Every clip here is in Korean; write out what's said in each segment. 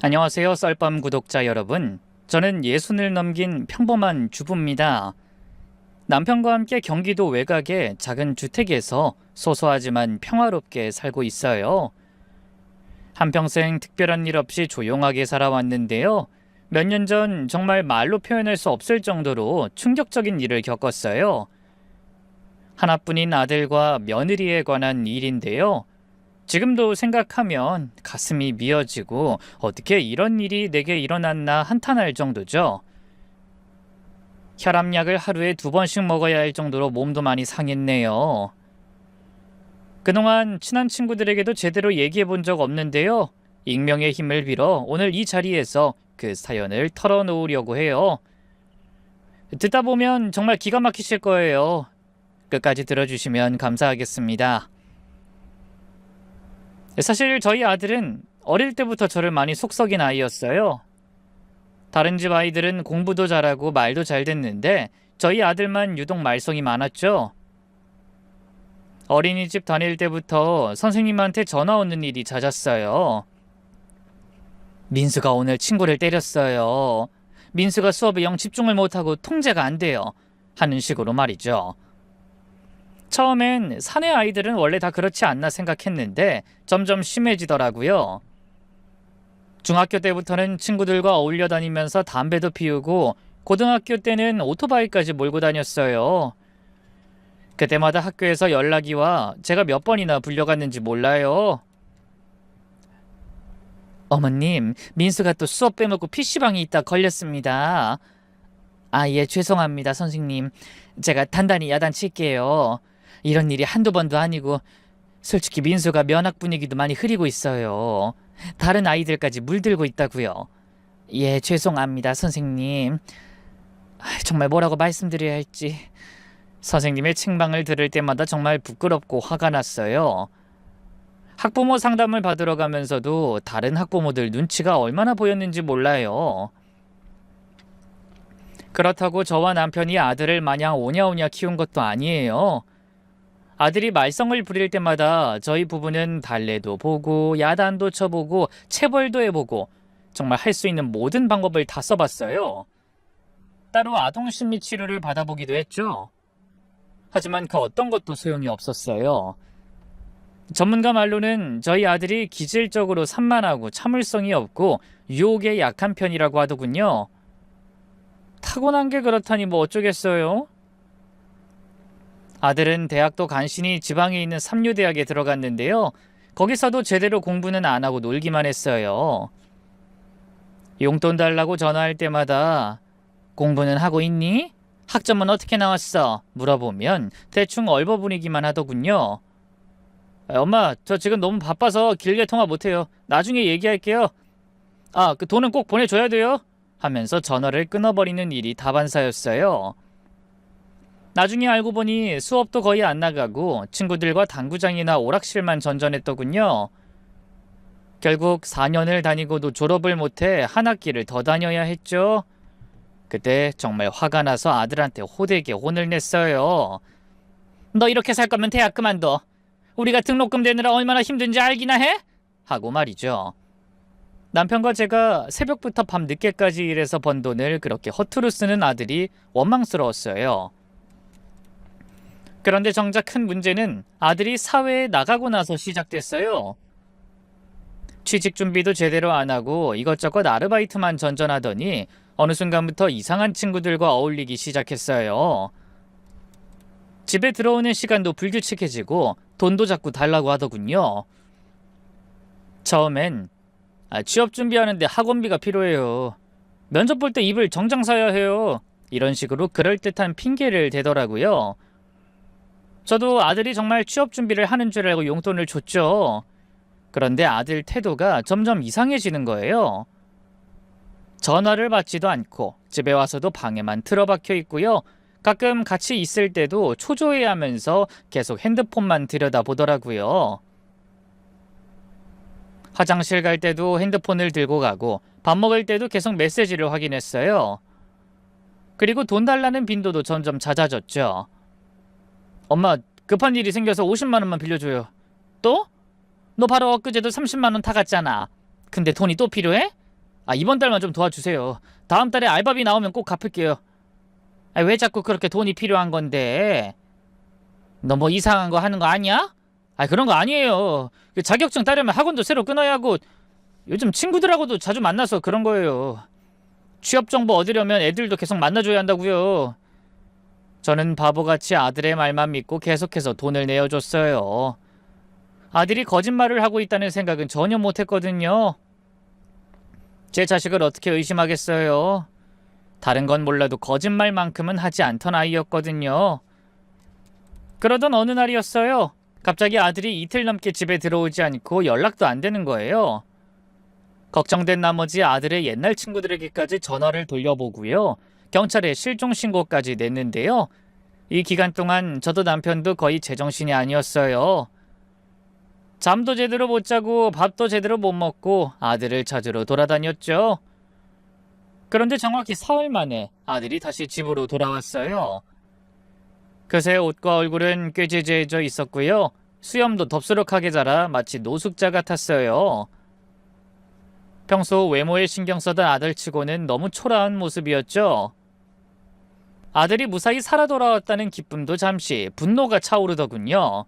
안녕하세요, 썰밤 구독자 여러분. 저는 60을 넘긴 평범한 주부입니다. 남편과 함께 경기도 외곽의 작은 주택에서 소소하지만 평화롭게 살고 있어요. 한평생 특별한 일 없이 조용하게 살아왔는데요. 몇 년 전 정말 말로 표현할 수 없을 정도로 충격적인 일을 겪었어요. 하나뿐인 아들과 며느리에 관한 일인데요. 지금도 생각하면 가슴이 미어지고 어떻게 이런 일이 내게 일어났나 한탄할 정도죠. 혈압약을 하루에 2번씩 먹어야 할 정도로 몸도 많이 상했네요. 그동안 친한 친구들에게도 제대로 얘기해 본 적 없는데요. 익명의 힘을 빌어 오늘 이 자리에서 그 사연을 털어놓으려고 해요. 듣다 보면 정말 기가 막히실 거예요. 끝까지 들어주시면 감사하겠습니다. 사실 저희 아들은 어릴 때부터 저를 많이 속썩인 아이였어요. 다른 집 아이들은 공부도 잘하고 말도 잘 듣는데 저희 아들만 유독 말썽이 많았죠. 어린이집 다닐 때부터 선생님한테 전화 오는 일이 잦았어요. 민수가 오늘 친구를 때렸어요. 민수가 수업에 영 집중을 못하고 통제가 안 돼요. 하는 식으로 말이죠. 처음엔 사내 아이들은 원래 다 그렇지 않나 생각했는데 점점 심해지더라고요. 중학교 때부터는 친구들과 어울려 다니면서 담배도 피우고 고등학교 때는 오토바이까지 몰고 다녔어요. 그때마다 학교에서 연락이 와 제가 몇 번이나 불려갔는지 몰라요. 어머님, 민수가 또 수업 빼먹고 PC방에 있다 걸렸습니다. 아, 예, 죄송합니다, 선생님. 제가 단단히 야단칠게요. 이런 일이 한두 번도 아니고 솔직히 민수가 면학 분위기도 많이 흐리고 있어요. 다른 아이들까지 물들고 있다고요. 예, 죄송합니다, 선생님. 정말 뭐라고 말씀드려야 할지. 선생님의 책망을 들을 때마다 정말 부끄럽고 화가 났어요. 학부모 상담을 받으러 가면서도 다른 학부모들 눈치가 얼마나 보였는지 몰라요. 그렇다고 저와 남편이 아들을 마냥 오냐오냐 키운 것도 아니에요. 아들이 말썽을 부릴 때마다 저희 부부는 달래도 보고 야단도 쳐보고 체벌도 해보고 정말 할 수 있는 모든 방법을 다 써봤어요. 따로 아동심리 치료를 받아보기도 했죠. 하지만 그 어떤 것도 소용이 없었어요. 전문가 말로는 저희 아들이 기질적으로 산만하고 참을성이 없고 유혹에 약한 편이라고 하더군요. 타고난 게 그렇다니 뭐 어쩌겠어요? 아들은 대학도 간신히 지방에 있는 삼류대학에 들어갔는데요. 거기서도 제대로 공부는 안 하고 놀기만 했어요. 용돈 달라고 전화할 때마다 공부는 하고 있니? 학점은 어떻게 나왔어? 물어보면 대충 얼버무리기만 하더군요. 엄마, 저 지금 너무 바빠서 길게 통화 못해요. 나중에 얘기할게요. 아, 그 돈은 꼭 보내줘야 돼요. 하면서 전화를 끊어버리는 일이 다반사였어요. 나중에 알고 보니 수업도 거의 안 나가고 친구들과 당구장이나 오락실만 전전했더군요. 결국 4년을 다니고도 졸업을 못해 한 학기를 더 다녀야 했죠. 그때 정말 화가 나서 아들한테 호되게 혼을 냈어요. 너 이렇게 살 거면 대학 그만둬. 우리가 등록금 내느라 얼마나 힘든지 알기나 해? 하고 말이죠. 남편과 제가 새벽부터 밤 늦게까지 일해서 번 돈을 그렇게 허투루 쓰는 아들이 원망스러웠어요. 그런데 정작 큰 문제는 아들이 사회에 나가고 나서 시작됐어요. 취직 준비도 제대로 안 하고 이것저것 아르바이트만 전전하더니 어느 순간부터 이상한 친구들과 어울리기 시작했어요. 집에 들어오는 시간도 불규칙해지고 돈도 자꾸 달라고 하더군요. 처음엔 취업 준비하는데 학원비가 필요해요. 면접 볼 때 입을 정장 사야 해요. 이런 식으로 그럴듯한 핑계를 대더라고요. 저도 아들이 정말 취업 준비를 하는 줄 알고 용돈을 줬죠. 그런데 아들 태도가 점점 이상해지는 거예요. 전화를 받지도 않고 집에 와서도 방에만 틀어박혀 있고요. 가끔 같이 있을 때도 초조해하면서 계속 핸드폰만 들여다보더라고요. 화장실 갈 때도 핸드폰을 들고 가고 밥 먹을 때도 계속 메시지를 확인했어요. 그리고 돈 달라는 빈도도 점점 잦아졌죠. 엄마, 급한 일이 생겨서 50만 원만 빌려줘요. 또? 너 바로 엊그제도 30만 원 타갔잖아. 근데 돈이 또 필요해? 이번 달만 좀 도와주세요. 다음 달에 알바비 나오면 꼭 갚을게요. 왜 자꾸 그렇게 돈이 필요한 건데? 너 뭐 이상한 거 하는 거 아니야? 그런 거 아니에요. 그 자격증 따려면 학원도 새로 끊어야 하고 요즘 친구들하고도 자주 만나서 그런 거예요. 취업 정보 얻으려면 애들도 계속 만나줘야 한다고요. 저는 바보같이 아들의 말만 믿고 계속해서 돈을 내어줬어요. 아들이 거짓말을 하고 있다는 생각은 전혀 못했거든요. 제 자식을 어떻게 의심하겠어요? 다른 건 몰라도 거짓말만큼은 하지 않던 아이였거든요. 그러던 어느 날이었어요. 갑자기 아들이 이틀 넘게 집에 들어오지 않고 연락도 안 되는 거예요. 걱정된 나머지 아들의 옛날 친구들에게까지 전화를 돌려보고요. 경찰에 실종 신고까지 냈는데요. 이 기간 동안 저도 남편도 거의 제정신이 아니었어요. 잠도 제대로 못 자고 밥도 제대로 못 먹고 아들을 찾으러 돌아다녔죠. 그런데 정확히 사흘 만에 아들이 다시 집으로 돌아왔어요. 그새 옷과 얼굴은 꾀지지해져 있었고요. 수염도 덥수룩하게 자라 마치 노숙자 같았어요. 평소 외모에 신경 쓰던 아들치고는 너무 초라한 모습이었죠. 아들이 무사히 살아 돌아왔다는 기쁨도 잠시 분노가 차오르더군요.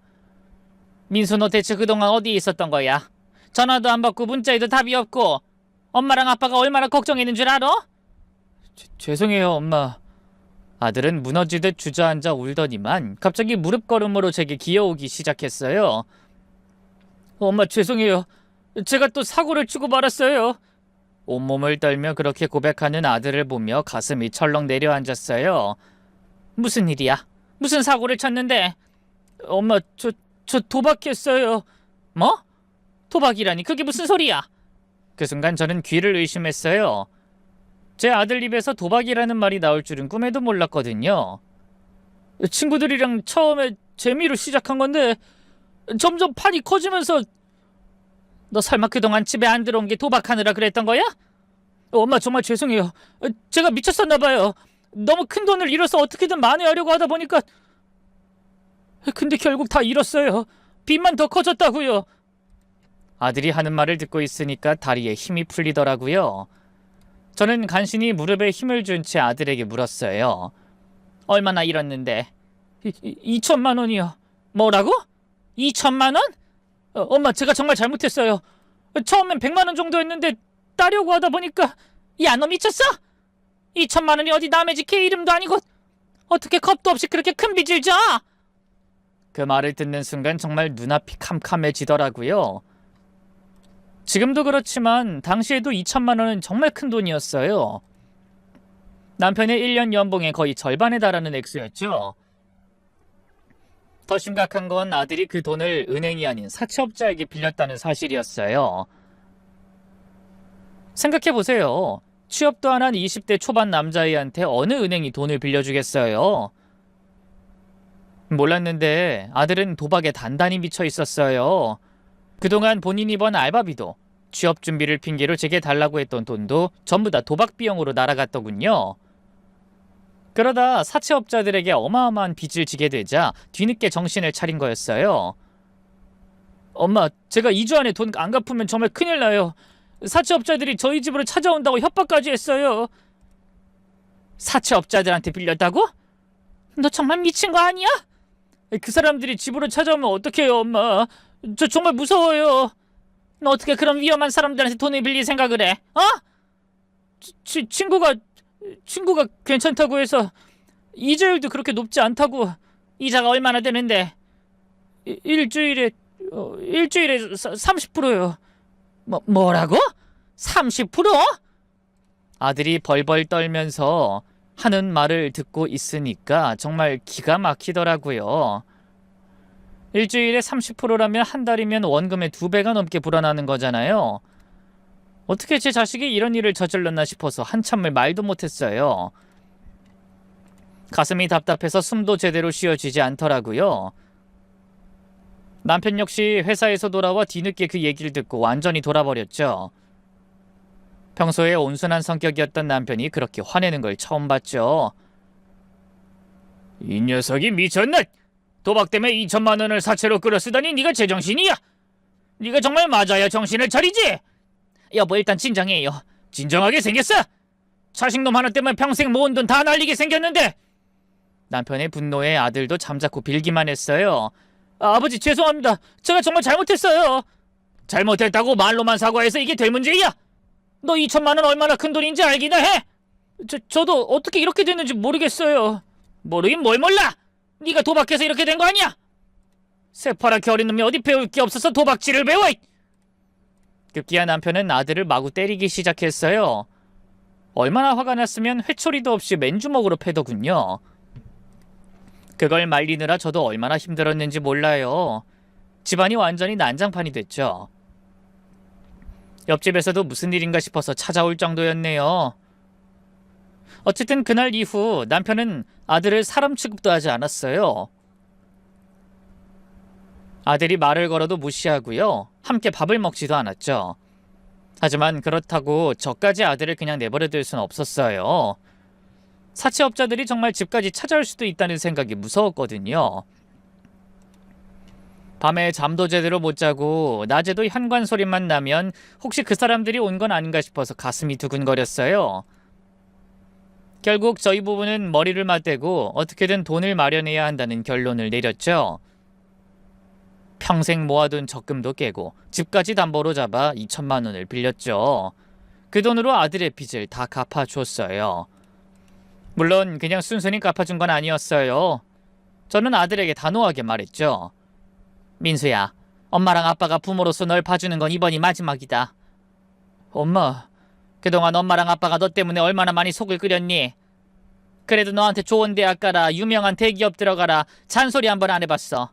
민수, 너 대체 그동안 어디에 있었던 거야? 전화도 안 받고 문자에도 답이 없고 엄마랑 아빠가 얼마나 걱정했는 줄 알아? 죄송해요, 엄마. 아들은 무너지듯 주저앉아 울더니만 갑자기 무릎걸음으로 제게 기어오기 시작했어요. 엄마, 죄송해요. 제가 또 사고를 치고 말았어요. 온몸을 떨며 그렇게 고백하는 아들을 보며 가슴이 철렁 내려앉았어요. 무슨 일이야? 무슨 사고를 쳤는데? 엄마, 저 도박했어요. 뭐? 도박이라니 그게 무슨 소리야? 그 순간 저는 귀를 의심했어요. 제 아들 입에서 도박이라는 말이 나올 줄은 꿈에도 몰랐거든요. 친구들이랑 처음에 재미로 시작한 건데 점점 판이 커지면서 너 설마 그동안 집에 안 들어온 게 도박하느라 그랬던 거야? 엄마, 정말 죄송해요. 제가 미쳤었나 봐요. 너무 큰 돈을 잃어서 어떻게든 만회하려고 하다 보니까 근데 결국 다 잃었어요. 빚만 더 커졌다고요. 아들이 하는 말을 듣고 있으니까 다리에 힘이 풀리더라고요. 저는 간신히 무릎에 힘을 준 채 아들에게 물었어요. 얼마나 잃었는데? 2천만 원이요. 뭐라고? 2천만 원? 엄마, 제가 정말 잘못했어요. 처음엔 100만 원 정도였는데 따려고 하다 보니까. 야, 너 미쳤어? 2천만 원이 어디 남의 집 개 이름도 아니고 어떻게 겁도 없이 그렇게 큰 빚을 져? 그 말을 듣는 순간 정말 눈앞이 캄캄해지더라고요. 지금도 그렇지만 당시에도 2천만 원은 정말 큰 돈이었어요. 남편의 1년 연봉의 거의 절반에 달하는 액수였죠. 더 심각한 건 아들이 그 돈을 은행이 아닌 사채업자에게 빌렸다는 사실이었어요. 생각해보세요. 취업도 안 한 20대 초반 남자애한테 어느 은행이 돈을 빌려주겠어요? 몰랐는데 아들은 도박에 단단히 미쳐 있었어요. 그동안 본인이 번 알바비도 취업 준비를 핑계로 제게 달라고 했던 돈도 전부 다 도박 비용으로 날아갔더군요. 그러다 사채업자들에게 어마어마한 빚을 지게 되자 뒤늦게 정신을 차린 거였어요. 엄마, 제가 2주 안에 돈 안 갚으면 정말 큰일 나요. 사채업자들이 저희 집으로 찾아온다고 협박까지 했어요. 사채업자들한테 빌렸다고? 너 정말 미친 거 아니야? 그 사람들이 집으로 찾아오면 어떡해요, 엄마. 저 정말 무서워요. 너 어떻게 그런 위험한 사람들한테 돈을 빌릴 생각을 해? 어? 친구가 괜찮다고 해서 이자율도 그렇게 높지 않다고. 이자가 얼마나 되는데? 일주일에 30%요. 뭐라고? 30%? 아들이 벌벌 떨면서 하는 말을 듣고 있으니까 정말 기가 막히더라고요. 일주일에 30%라면 한 달이면 원금의 2배가 넘게 불어나는 거잖아요. 어떻게 제 자식이 이런 일을 저질렀나 싶어서 한참을 말도 못했어요. 가슴이 답답해서 숨도 제대로 쉬어지지 않더라고요. 남편 역시 회사에서 돌아와 뒤늦게 그 얘기를 듣고 완전히 돌아버렸죠. 평소에 온순한 성격이었던 남편이 그렇게 화내는 걸 처음 봤죠. 이 녀석이 미쳤나? 도박 때문에 2천만 원을 사채로 끌어쓰다니 네가 제정신이야? 네가 정말 맞아야 정신을 차리지? 여보, 일단 진정해요. 진정하게 생겼어! 자식놈 하나 때문에 평생 모은 돈 다 날리게 생겼는데! 남편의 분노에 아들도 잠자코 빌기만 했어요. 아버지 죄송합니다. 제가 정말 잘못했어요. 잘못했다고 말로만 사과해서 이게 될 문제야? 너 2천만 원 얼마나 큰 돈인지 알기나 해? 저도 어떻게 이렇게 됐는지 모르겠어요. 모르긴 뭘 몰라? 네가 도박해서 이렇게 된 거 아니야? 새파랗게 어린 놈이 어디 배울 게 없어서 도박질을 배워! 급기야 남편은 아들을 마구 때리기 시작했어요. 얼마나 화가 났으면 회초리도 없이 맨주먹으로 패더군요. 그걸 말리느라 저도 얼마나 힘들었는지 몰라요. 집안이 완전히 난장판이 됐죠. 옆집에서도 무슨 일인가 싶어서 찾아올 정도였네요. 어쨌든 그날 이후 남편은 아들을 사람 취급도 하지 않았어요. 아들이 말을 걸어도 무시하고요. 함께 밥을 먹지도 않았죠. 하지만 그렇다고 저까지 아들을 그냥 내버려둘 수는 없었어요. 사채업자들이 정말 집까지 찾아올 수도 있다는 생각이 무서웠거든요. 밤에 잠도 제대로 못 자고 낮에도 현관 소리만 나면 혹시 그 사람들이 온 건 아닌가 싶어서 가슴이 두근거렸어요. 결국 저희 부부는 머리를 맞대고 어떻게든 돈을 마련해야 한다는 결론을 내렸죠. 평생 모아둔 적금도 깨고 집까지 담보로 잡아 2천만 원을 빌렸죠. 그 돈으로 아들의 빚을 다 갚아줬어요. 물론 그냥 순순히 갚아준 건 아니었어요. 저는 아들에게 단호하게 말했죠. 민수야, 엄마랑 아빠가 부모로서 널 봐주는 건 이번이 마지막이다. 엄마, 그동안 엄마랑 아빠가 너 때문에 얼마나 많이 속을 끓였니? 그래도 너한테 좋은 대학 가라, 유명한 대기업 들어가라 잔소리 한번 안 해봤어.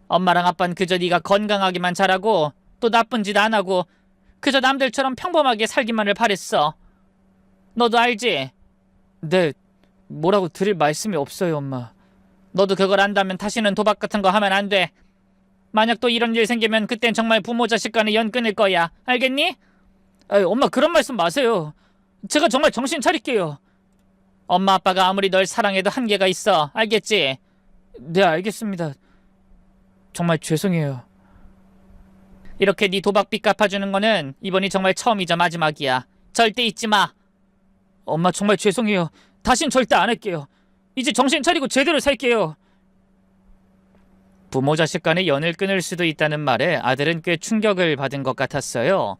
엄마랑 아빠는 그저 네가 건강하기만 잘하고 또 나쁜 짓 안 하고 그저 남들처럼 평범하게 살기만을 바랬어. 너도 알지? 네, 뭐라고 드릴 말씀이 없어요, 엄마. 너도 그걸 안다면 다시는 도박 같은 거 하면 안 돼. 만약 또 이런 일 생기면 그땐 정말 부모 자식 간의 연 끊을 거야. 알겠니? 엄마 그런 말씀 마세요. 제가 정말 정신 차릴게요. 엄마 아빠가 아무리 널 사랑해도 한계가 있어. 알겠지? 네, 알겠습니다. 정말 죄송해요. 이렇게 네 도박빚 갚아주는 거는 이번이 정말 처음이자 마지막이야. 절대 잊지 마. 엄마 정말 죄송해요. 다신 절대 안 할게요. 이제 정신 차리고 제대로 살게요. 부모 자식 간의 연을 끊을 수도 있다는 말에 아들은 꽤 충격을 받은 것 같았어요.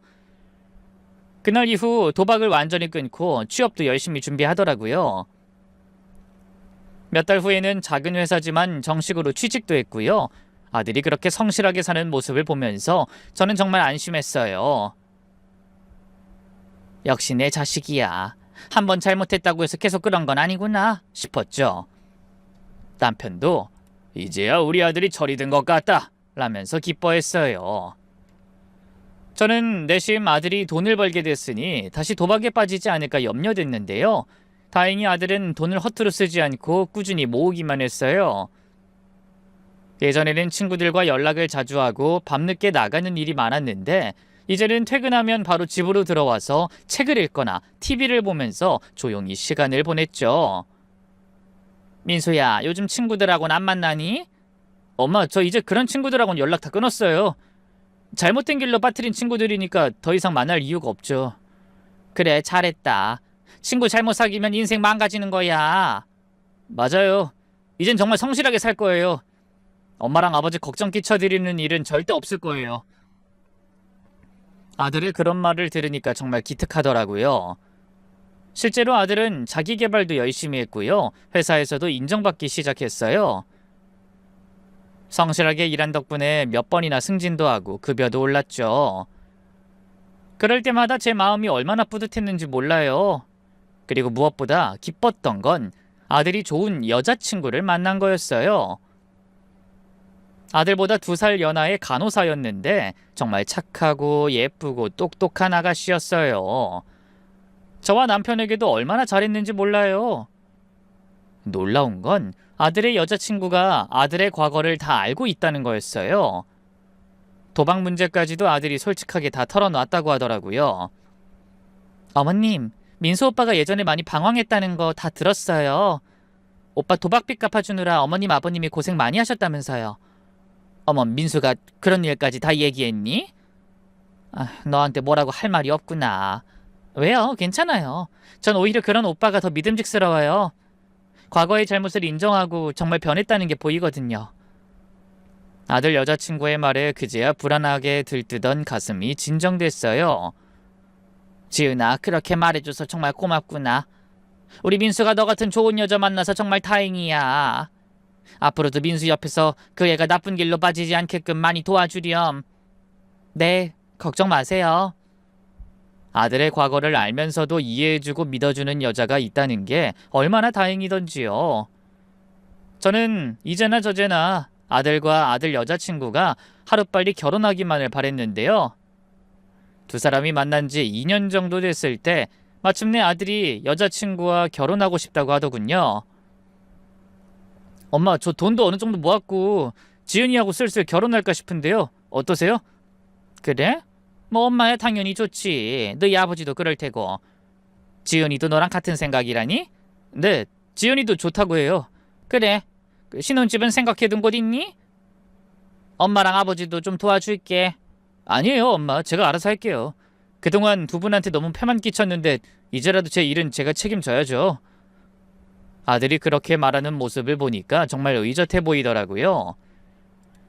그날 이후 도박을 완전히 끊고 취업도 열심히 준비하더라고요. 몇 달 후에는 작은 회사지만 정식으로 취직도 했고요. 아들이 그렇게 성실하게 사는 모습을 보면서 저는 정말 안심했어요. 역시 내 자식이야. 한번 잘못했다고 해서 계속 그런 건 아니구나 싶었죠. 남편도 이제야 우리 아들이 철이 든 것 같다 라면서 기뻐했어요. 저는 내심 아들이 돈을 벌게 됐으니 다시 도박에 빠지지 않을까 염려됐는데요. 다행히 아들은 돈을 허투루 쓰지 않고 꾸준히 모으기만 했어요. 예전에는 친구들과 연락을 자주 하고 밤늦게 나가는 일이 많았는데 이제는 퇴근하면 바로 집으로 들어와서 책을 읽거나 TV를 보면서 조용히 시간을 보냈죠. 민수야, 요즘 친구들하고는 안 만나니? 엄마, 저 이제 그런 친구들하고는 연락 다 끊었어요. 잘못된 길로 빠뜨린 친구들이니까 더 이상 만날 이유가 없죠. 그래, 잘했다. 친구 잘못 사귀면 인생 망가지는 거야. 맞아요. 이젠 정말 성실하게 살 거예요. 엄마랑 아버지 걱정 끼쳐드리는 일은 절대 없을 거예요. 아들의 그런 말을 들으니까 정말 기특하더라고요. 실제로 아들은 자기 개발도 열심히 했고요. 회사에서도 인정받기 시작했어요. 성실하게 일한 덕분에 몇 번이나 승진도 하고 급여도 올랐죠. 그럴 때마다 제 마음이 얼마나 뿌듯했는지 몰라요. 그리고 무엇보다 기뻤던 건 아들이 좋은 여자친구를 만난 거였어요. 아들보다 2살 연하의 간호사였는데 정말 착하고 예쁘고 똑똑한 아가씨였어요. 저와 남편에게도 얼마나 잘했는지 몰라요. 놀라운 건 아들의 여자친구가 아들의 과거를 다 알고 있다는 거였어요. 도박 문제까지도 아들이 솔직하게 다 털어놨다고 하더라고요. 어머님, 민수 오빠가 예전에 많이 방황했다는 거 다 들었어요. 오빠 도박빚 갚아주느라 어머님 아버님이 고생 많이 하셨다면서요. 어머, 민수가 그런 일까지 다 얘기했니? 너한테 뭐라고 할 말이 없구나. 왜요? 괜찮아요. 전 오히려 그런 오빠가 더 믿음직스러워요. 과거의 잘못을 인정하고 정말 변했다는 게 보이거든요. 아들 여자친구의 말에 그제야 불안하게 들뜨던 가슴이 진정됐어요. 지은아, 그렇게 말해줘서 정말 고맙구나. 우리 민수가 너 같은 좋은 여자 만나서 정말 다행이야. 앞으로도 민수 옆에서 그 애가 나쁜 길로 빠지지 않게끔 많이 도와주렴. 네, 걱정 마세요. 아들의 과거를 알면서도 이해해주고 믿어주는 여자가 있다는 게 얼마나 다행이던지요. 저는 이제나 저제나 아들과 아들 여자친구가 하루빨리 결혼하기만을 바랬는데요. 두 사람이 만난 지 2년 정도 됐을 때 마침내 아들이 여자친구와 결혼하고 싶다고 하더군요. 엄마, 저 돈도 어느 정도 모았고 지은이하고 슬슬 결혼할까 싶은데요. 어떠세요? 그래? 뭐 엄마야 당연히 좋지. 너희 아버지도 그럴 테고. 지은이도 너랑 같은 생각이라니? 네, 지은이도 좋다고 해요. 그래. 그 신혼집은 생각해둔 곳 있니? 엄마랑 아버지도 좀 도와줄게. 아니에요, 엄마. 제가 알아서 할게요. 그동안 두 분한테 너무 폐만 끼쳤는데 이제라도 제 일은 제가 책임져야죠. 아들이 그렇게 말하는 모습을 보니까 정말 의젓해 보이더라고요.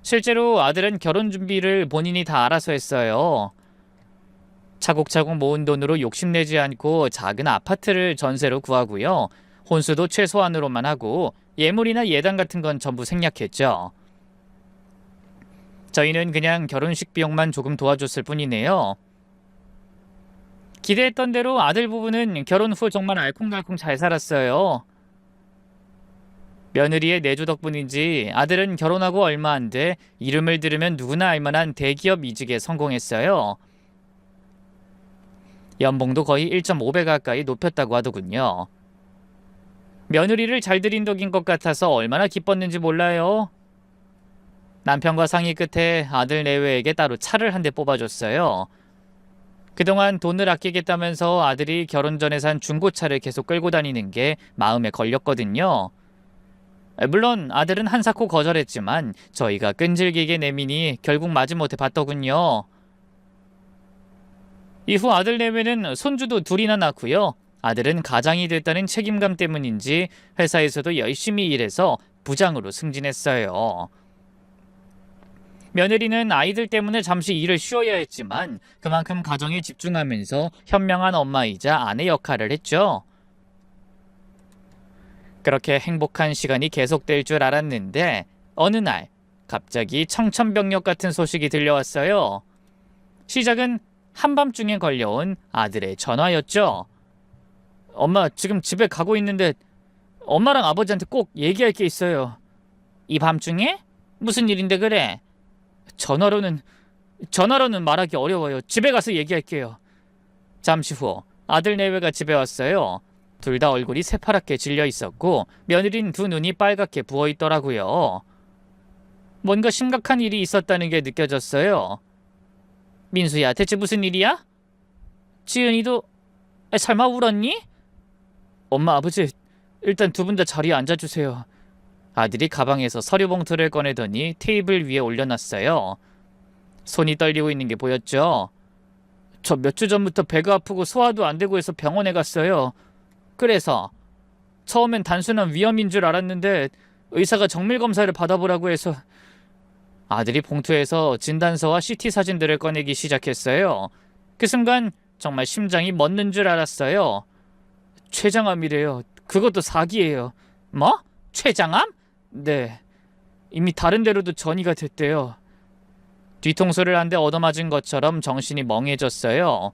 실제로 아들은 결혼 준비를 본인이 다 알아서 했어요. 차곡차곡 모은 돈으로 욕심내지 않고 작은 아파트를 전세로 구하고요. 혼수도 최소한으로만 하고 예물이나 예단 같은 건 전부 생략했죠. 저희는 그냥 결혼식 비용만 조금 도와줬을 뿐이네요. 기대했던 대로 아들 부부는 결혼 후 정말 알콩달콩 잘 살았어요. 며느리의 내조 덕분인지 아들은 결혼하고 얼마 안 돼 이름을 들으면 누구나 알만한 대기업 이직에 성공했어요. 연봉도 거의 1.5배 가까이 높였다고 하더군요. 며느리를 잘 들인 덕인 것 같아서 얼마나 기뻤는지 몰라요. 남편과 상의 끝에 아들 내외에게 따로 차를 한 대 뽑아줬어요. 그동안 돈을 아끼겠다면서 아들이 결혼 전에 산 중고차를 계속 끌고 다니는 게 마음에 걸렸거든요. 물론 아들은 한사코 거절했지만 저희가 끈질기게 내미니 결국 마지못해 봤더군요. 이후 아들 내외는 손주도 둘이나 낳고요. 아들은 가장이 됐다는 책임감 때문인지 회사에서도 열심히 일해서 부장으로 승진했어요. 며느리는 아이들 때문에 잠시 일을 쉬어야 했지만 그만큼 가정에 집중하면서 현명한 엄마이자 아내 역할을 했죠. 그렇게 행복한 시간이 계속될 줄 알았는데 어느 날 갑자기 청천벽력 같은 소식이 들려왔어요. 시작은 한밤중에 걸려온 아들의 전화였죠. 엄마, 지금 집에 가고 있는데 엄마랑 아버지한테 꼭 얘기할 게 있어요. 이 밤중에? 무슨 일인데 그래? 전화로는 말하기 어려워요. 집에 가서 얘기할게요. 잠시 후 아들 내외가 집에 왔어요. 둘 다 얼굴이 새파랗게 질려 있었고 며느린 두 눈이 빨갛게 부어 있더라고요. 뭔가 심각한 일이 있었다는 게 느껴졌어요. 민수야, 대체 무슨 일이야? 지은이도 설마 울었니? 엄마, 아버지, 일단 두 분 다 자리에 앉아주세요. 아들이 가방에서 서류 봉투를 꺼내더니 테이블 위에 올려놨어요. 손이 떨리고 있는 게 보였죠. 저 몇 주 전부터 배가 아프고 소화도 안 되고 해서 병원에 갔어요. 그래서 처음엔 단순한 위염인 줄 알았는데 의사가 정밀 검사를 받아보라고 해서 아들이 봉투에서 진단서와 CT 사진들을 꺼내기 시작했어요. 그 순간 정말 심장이 멎는 줄 알았어요. 췌장암이래요. 그것도 사기예요. 뭐? 췌장암? 네. 이미 다른 데로도 전이가 됐대요. 뒤통수를 한 대 얻어맞은 것처럼 정신이 멍해졌어요.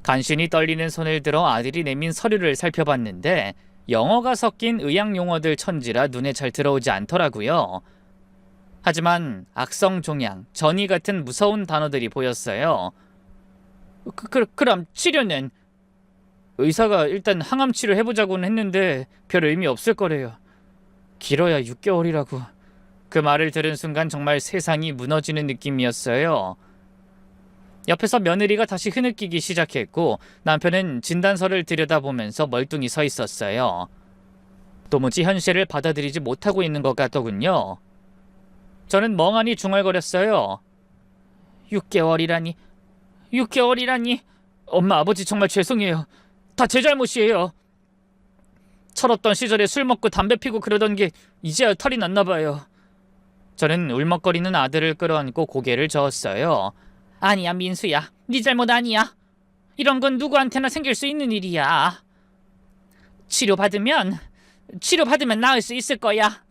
간신히 떨리는 손을 들어 아들이 내민 서류를 살펴봤는데 영어가 섞인 의학 용어들 천지라 눈에 잘 들어오지 않더라고요. 하지만 악성 종양, 전이 같은 무서운 단어들이 보였어요. 그럼 치료는? 의사가 일단 항암 치료 해보자고는 했는데 별 의미 없을 거래요. 길어야 6개월이라고. 그 말을 들은 순간 정말 세상이 무너지는 느낌이었어요. 옆에서 며느리가 다시 흐느끼기 시작했고 남편은 진단서를 들여다보면서 멀뚱히 서 있었어요. 도무지 현실을 받아들이지 못하고 있는 것 같더군요. 저는 멍하니 중얼거렸어요. 6개월이라니. 엄마, 아버지 정말 죄송해요. 다 제 잘못이에요. 철없던 시절에 술 먹고 담배 피고 그러던 게 이제야 털이 났나 봐요. 저는 울먹거리는 아들을 끌어안고 고개를 저었어요. 아니야, 민수야. 네 잘못 아니야. 이런 건 누구한테나 생길 수 있는 일이야. 치료받으면 나을 수 있을 거야.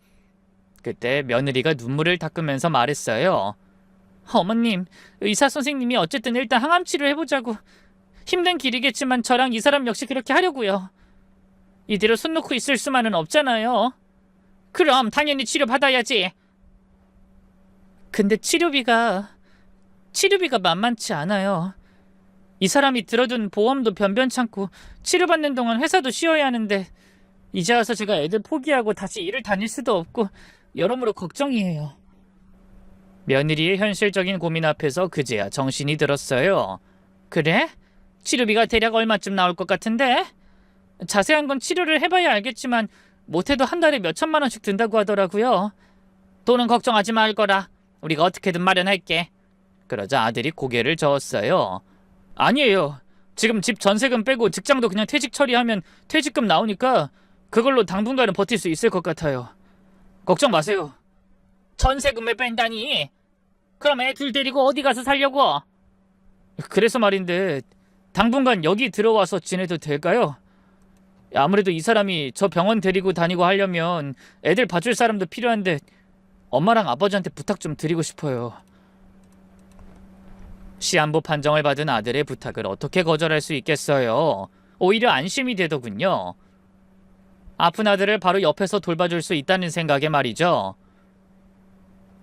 그때 며느리가 눈물을 닦으면서 말했어요. 어머님, 의사 선생님이 어쨌든 일단 항암 치료 해보자고. 힘든 길이겠지만 저랑 이 사람 역시 그렇게 하려고요. 이대로 손 놓고 있을 수만은 없잖아요. 그럼 당연히 치료받아야지. 근데 치료비가 만만치 않아요. 이 사람이 들어둔 보험도 변변찮고 치료받는 동안 회사도 쉬어야 하는데 이제 와서 제가 애들 포기하고 다시 일을 다닐 수도 없고 여러모로 걱정이에요. 며느리의 현실적인 고민 앞에서 그제야 정신이 들었어요. 그래? 치료비가 대략 얼마쯤 나올 것 같은데? 자세한 건 치료를 해봐야 알겠지만 못해도 한 달에 몇 천만 원씩 든다고 하더라고요. 돈은 걱정하지 말 거라. 우리가 어떻게든 마련할게. 그러자 아들이 고개를 저었어요. 아니에요. 지금 집 전세금 빼고 직장도 그냥 퇴직 처리하면 퇴직금 나오니까 그걸로 당분간은 버틸 수 있을 것 같아요. 걱정 마세요. 전세금을 뺀다니? 그럼 애 둘 데리고 어디 가서 살려고? 그래서 말인데 당분간 여기 들어와서 지내도 될까요? 아무래도 이 사람이 저 병원 데리고 다니고 하려면 애들 봐줄 사람도 필요한데 엄마랑 아버지한테 부탁 좀 드리고 싶어요. 시한부 판정을 받은 아들의 부탁을 어떻게 거절할 수 있겠어요. 오히려 안심이 되더군요. 아픈 아들을 바로 옆에서 돌봐줄 수 있다는 생각에 말이죠.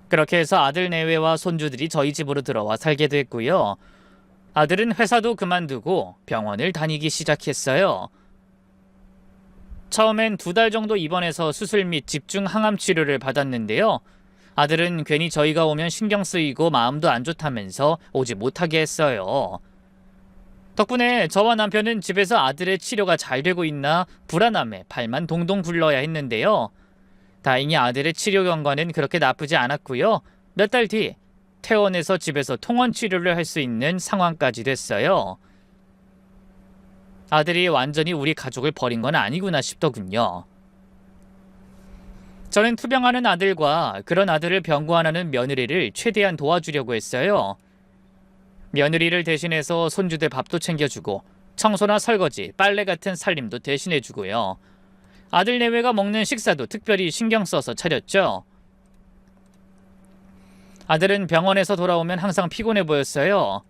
그렇게 해서 아들 내외와 손주들이 저희 집으로 들어와 살게 됐고요. 아들은 회사도 그만두고 병원을 다니기 시작했어요. 처음엔 2달 정도 입원해서 수술 및 집중 항암 치료를 받았는데요. 아들은 괜히 저희가 오면 신경 쓰이고 마음도 안 좋다면서 오지 못하게 했어요. 덕분에 저와 남편은 집에서 아들의 치료가 잘 되고 있나 불안함에 발만 동동 굴러야 했는데요. 다행히 아들의 치료 경과는 그렇게 나쁘지 않았고요. 몇 달 뒤 퇴원해서 집에서 통원 치료를 할 수 있는 상황까지 됐어요. 아들이 완전히 우리 가족을 버린 건 아니구나 싶더군요. 저는 투병하는 아들과 그런 아들을 병고안하는 며느리를 최대한 도와주려고 했어요. 며느리를 대신해서 손주들 밥도 챙겨주고 청소나 설거지, 빨래 같은 살림도 대신해주고요. 아들 내외가 먹는 식사도 특별히 신경 써서 차렸죠. 아들은 병원에서 돌아오면 항상 피곤해 보였어요.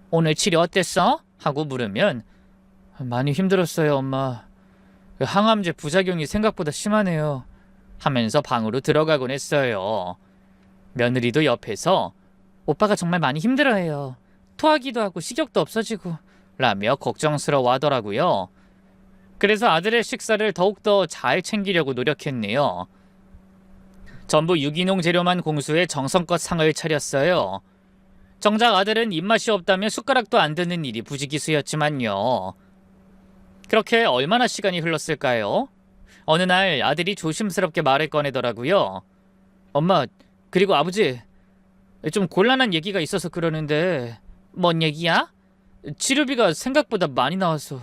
오늘 치료 어땠어? 하고 물으면 많이 힘들었어요, 엄마. 항암제 부작용이 생각보다 심하네요. 하면서 방으로 들어가곤 했어요. 며느리도 옆에서 오빠가 정말 많이 힘들어해요. 토하기도 하고 식욕도 없어지고 라며 걱정스러워 하더라고요. 그래서 아들의 식사를 더욱더 잘 챙기려고 노력했네요. 전부 유기농 재료만 공수해 정성껏 상을 차렸어요. 정작 아들은 입맛이 없다며 숟가락도 안 드는 일이 부지기수였지만요. 그렇게 얼마나 시간이 흘렀을까요? 어느 날 아들이 조심스럽게 말을 꺼내더라고요. 엄마, 그리고 아버지, 좀 곤란한 얘기가 있어서 그러는데. 뭔 얘기야? 치료비가 생각보다 많이 나와서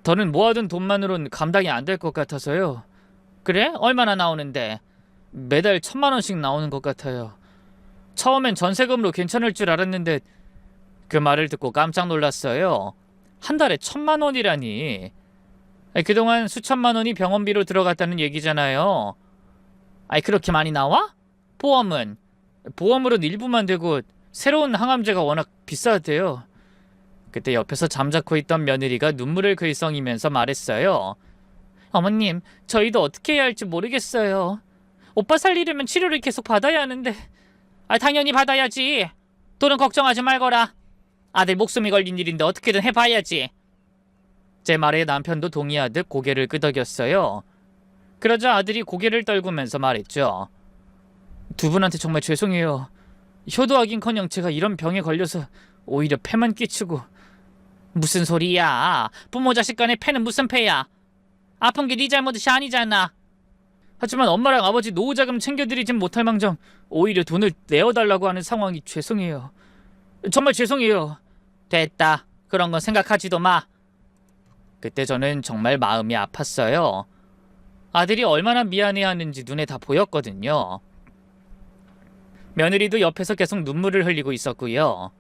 더는 모아둔 돈만으론 감당이 안 될 것 같아서요. 그래? 얼마나 나오는데? 매달 1,000만 원씩 나오는 것 같아요. 처음엔 전세금으로 괜찮을 줄 알았는데 그 말을 듣고 깜짝 놀랐어요. 한 달에 1,000만 원이라니. 그동안 수천만 원이 병원비로 들어갔다는 얘기잖아요. 그렇게 많이 나와? 보험은? 보험으로는 일부만 되고 새로운 항암제가 워낙 비싸대요. 그때 옆에서 잠자코 있던 며느리가 눈물을 글썽이면서 말했어요. 어머님, 저희도 어떻게 해야 할지 모르겠어요. 오빠 살리려면 치료를 계속 받아야 하는데. 당연히 받아야지. 돈은 걱정하지 말거라. 아들 목숨이 걸린 일인데 어떻게든 해봐야지. 제 말에 남편도 동의하듯 고개를 끄덕였어요. 그러자 아들이 고개를 떨구면서 말했죠. 두 분한테 정말 죄송해요. 효도하긴커녕 제가 이런 병에 걸려서 오히려 폐만 끼치고. 무슨 소리야. 부모 자식 간의 폐는 무슨 폐야. 아픈 게 네 잘못이 아니잖아. 하지만 엄마랑 아버지 노후자금 챙겨드리진 못할 망정 오히려 돈을 내어달라고 하는 상황이 죄송해요. 정말 죄송해요. 됐다. 그런 건 생각하지도 마. 그때 저는 정말 마음이 아팠어요. 아들이 얼마나 미안해하는지 눈에 다 보였거든요. 며느리도 옆에서 계속 눈물을 흘리고 있었고요.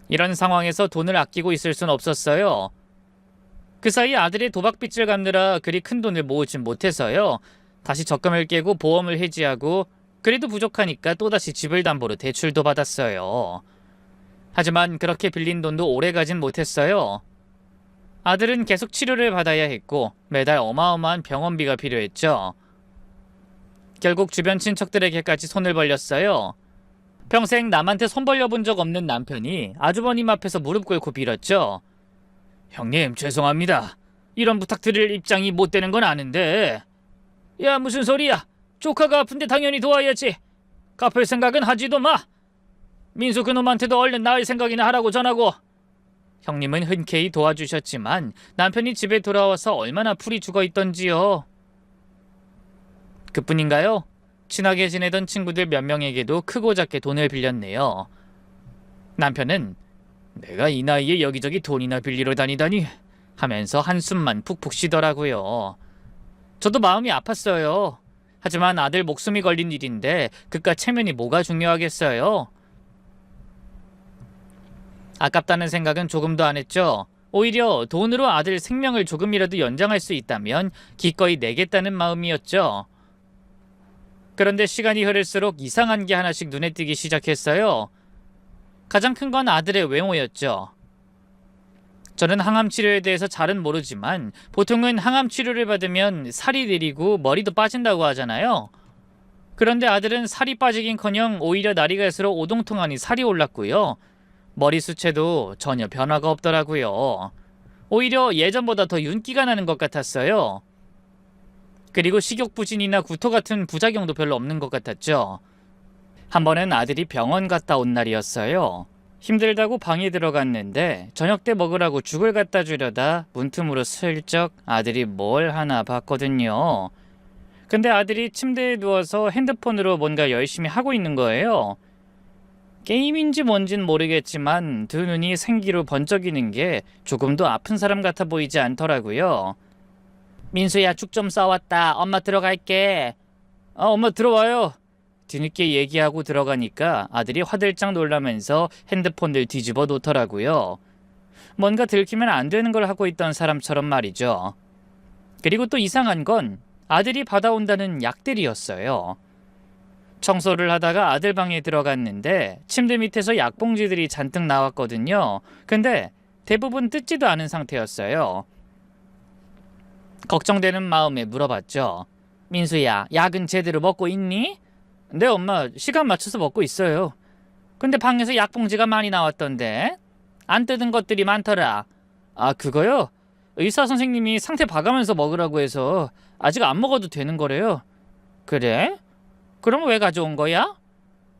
이런 상황에서 돈을 아끼고 있을 순 없었어요. 그 사이 아들의 도박빚을 갚느라 그리 큰 돈을 모으진 못해서요. 다시 적금을 깨고 보험을 해지하고 그래도 부족하니까 또다시 집을 담보로 대출도 받았어요. 하지만 그렇게 빌린 돈도 오래 가진 못했어요. 아들은 계속 치료를 받아야 했고 매달 어마어마한 병원비가 필요했죠. 결국 주변 친척들에게까지 손을 벌렸어요. 평생 남한테 손 벌려본 적 없는 남편이 아주버님 앞에서 무릎 꿇고 빌었죠. 형님, 죄송합니다. 이런 부탁 드릴 입장이 못 되는 건 아는데. 야, 무슨 소리야. 조카가 아픈데 당연히 도와야지. 갚을 생각은 하지도 마. 민수 그놈한테도 얼른 나을 생각이나 하라고 전하고. 형님은 흔쾌히 도와주셨지만 남편이 집에 돌아와서 얼마나 풀이 죽어있던지요. 그뿐인가요? 친하게 지내던 친구들 몇 명에게도 크고 작게 돈을 빌렸네요. 남편은 내가 이 나이에 여기저기 돈이나 빌리러 다니다니 하면서 한숨만 푹푹 쉬더라고요. 저도 마음이 아팠어요. 하지만 아들 목숨이 걸린 일인데 그깟 체면이 뭐가 중요하겠어요? 아깝다는 생각은 조금도 안 했죠. 오히려 돈으로 아들 생명을 조금이라도 연장할 수 있다면 기꺼이 내겠다는 마음이었죠. 그런데 시간이 흐를수록 이상한 게 하나씩 눈에 띄기 시작했어요. 가장 큰 건 아들의 외모였죠. 저는 항암 치료에 대해서 잘은 모르지만 보통은 항암 치료를 받으면 살이 내리고 머리도 빠진다고 하잖아요. 그런데 아들은 살이 빠지긴커녕 오히려 날이 갈수록 오동통하니 살이 올랐고요. 머리 숱에도 전혀 변화가 없더라고요. 오히려 예전보다 더 윤기가 나는 것 같았어요. 그리고 식욕부진이나 구토 같은 부작용도 별로 없는 것 같았죠. 한 번은 아들이 병원 갔다 온 날이었어요. 힘들다고 방에 들어갔는데 저녁 때 먹으라고 죽을 갖다 주려다 문틈으로 슬쩍 아들이 뭘 하나 봤거든요. 근데 아들이 침대에 누워서 핸드폰으로 뭔가 열심히 하고 있는 거예요. 게임인지 뭔진 모르겠지만 두 눈이 생기로 번쩍이는 게 조금도 아픈 사람 같아 보이지 않더라고요. 민수야, 죽 좀 싸왔다. 엄마 들어갈게. 엄마 들어와요. 뒤늦게 얘기하고 들어가니까 아들이 화들짝 놀라면서 핸드폰을 뒤집어 놓더라고요. 뭔가 들키면 안 되는 걸 하고 있던 사람처럼 말이죠. 그리고 또 이상한 건 아들이 받아온다는 약들이었어요. 청소를 하다가 아들 방에 들어갔는데 침대 밑에서 약봉지들이 잔뜩 나왔거든요. 근데 대부분 뜯지도 않은 상태였어요. 걱정되는 마음에 물어봤죠. 민수야, 약은 제대로 먹고 있니? 네, 엄마. 시간 맞춰서 먹고 있어요. 근데 방에서 약봉지가 많이 나왔던데? 안 뜯은 것들이 많더라. 아, 그거요? 의사 선생님이 상태 봐가면서 먹으라고 해서 아직 안 먹어도 되는 거래요. 그래? 그럼 왜 가져온 거야?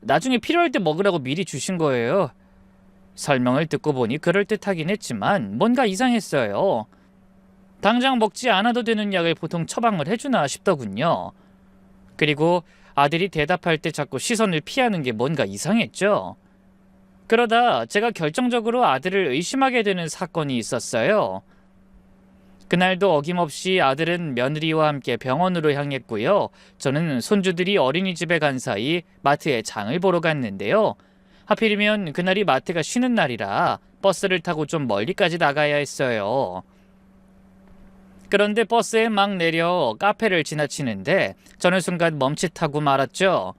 나중에 필요할 때 먹으라고 미리 주신 거예요. 설명을 듣고 보니 그럴듯하긴 했지만 뭔가 이상했어요. 당장 먹지 않아도 되는 약을 보통 처방을 해주나 싶더군요. 그리고 아들이 대답할 때 자꾸 시선을 피하는 게 뭔가 이상했죠. 그러다 제가 결정적으로 아들을 의심하게 되는 사건이 있었어요. 그날도 어김없이 아들은 며느리와 함께 병원으로 향했고요. 저는 손주들이 어린이집에 간 사이 마트에 장을 보러 갔는데요. 하필이면 그날이 마트가 쉬는 날이라 버스를 타고 좀 멀리까지 나가야 했어요. 그런데 버스에 막 내려 카페를 지나치는데 저는 순간 멈칫하고 말았죠.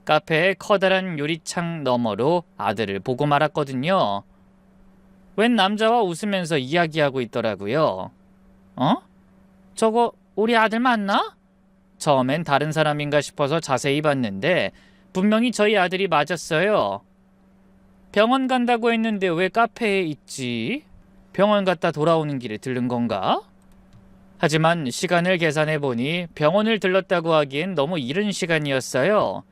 카페의 커다란 유리창 너머로 아들을 보고 말았거든요. 웬 남자와 웃으면서 이야기하고 있더라고요. 저거 우리 아들 맞나? 처음엔 다른 사람인가 싶어서 자세히 봤는데 분명히 저희 아들이 맞았어요. 병원 간다고 했는데 왜 카페에 있지? 병원 갔다 돌아오는 길에 들른 건가? 하지만 시간을 계산해보니 병원을 들렀다고 하기엔 너무 이른 시간이었어요.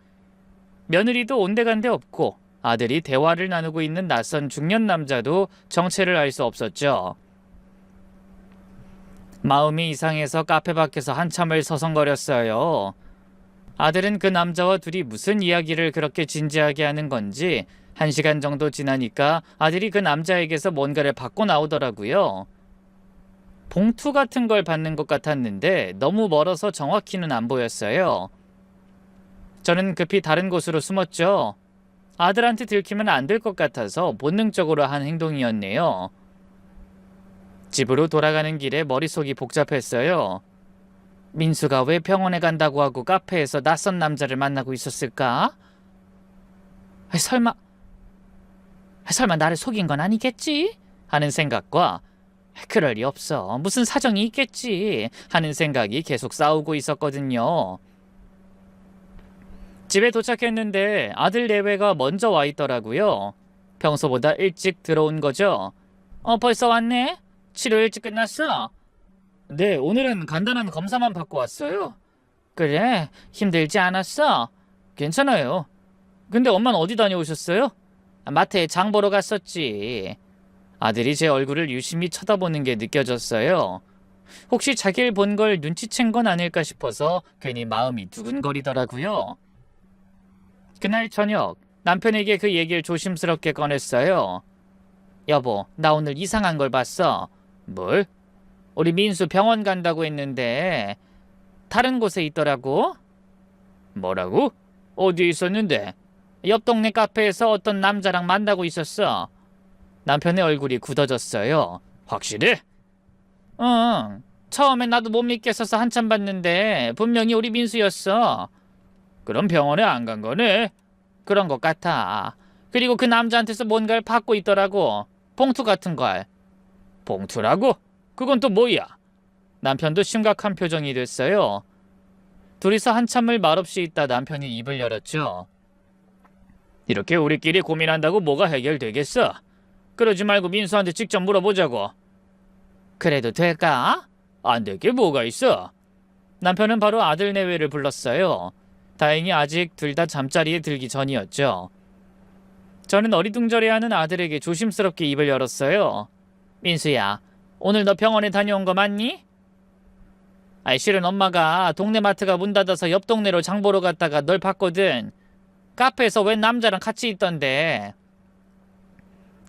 며느리도 온데간데 없고 아들이 대화를 나누고 있는 낯선 중년 남자도 정체를 알 수 없었죠. 마음이 이상해서 카페 밖에서 한참을 서성거렸어요. 아들은 그 남자와 둘이 무슨 이야기를 그렇게 진지하게 하는 건지 1시간 정도 지나니까 아들이 그 남자에게서 뭔가를 받고 나오더라고요. 봉투 같은 걸 받는 것 같았는데 너무 멀어서 정확히는 안 보였어요. 저는 급히 다른 곳으로 숨었죠. 아들한테 들키면 안 될 것 같아서 본능적으로 한 행동이었네요. 집으로 돌아가는 길에 머릿속이 복잡했어요. 민수가 왜 병원에 간다고 하고 카페에서 낯선 남자를 만나고 있었을까? 설마 나를 속인 건 아니겠지? 하는 생각과 그럴 리 없어. 무슨 사정이 있겠지? 하는 생각이 계속 싸우고 있었거든요. 집에 도착했는데 아들 내외가 먼저 와 있더라고요. 평소보다 일찍 들어온 거죠. 벌써 왔네? 치료 일찍 끝났어? 네, 오늘은 간단한 검사만 받고 왔어요. 그래? 힘들지 않았어? 괜찮아요. 근데 엄마는 어디 다녀오셨어요? 마트에 장 보러 갔었지. 아들이 제 얼굴을 유심히 쳐다보는 게 느껴졌어요. 혹시 자기를 본 걸 눈치챈 건 아닐까 싶어서 괜히 마음이 두근거리더라고요. 그날 저녁 남편에게 그 얘기를 조심스럽게 꺼냈어요. 여보, 나 오늘 이상한 걸 봤어. 뭘? 우리 민수 병원 간다고 했는데 다른 곳에 있더라고. 뭐라고? 어디에 있었는데? 옆 동네 카페에서 어떤 남자랑 만나고 있었어. 남편의 얼굴이 굳어졌어요. 확실해? 응. 처음엔 나도 못 믿겠어서 한참 봤는데 분명히 우리 민수였어. 그럼 병원에 안 간 거네? 그런 것 같아. 그리고 그 남자한테서 뭔가를 받고 있더라고. 봉투 같은 걸. 봉투라고? 그건 또 뭐야? 남편도 심각한 표정이 됐어요. 둘이서 한참을 말없이 있다 남편이 입을 열었죠. 이렇게 우리끼리 고민한다고 뭐가 해결되겠어? 그러지 말고 민수한테 직접 물어보자고. 그래도 될까? 안 될 게 뭐가 있어? 남편은 바로 아들 내외를 불렀어요. 다행히 아직 둘 다 잠자리에 들기 전이었죠. 저는 어리둥절해하는 아들에게 조심스럽게 입을 열었어요. 민수야, 오늘 너 병원에 다녀온 거 맞니? 실은 엄마가 동네 마트가 문 닫아서 옆 동네로 장 보러 갔다가 널 봤거든. 카페에서 웬 남자랑 같이 있던데.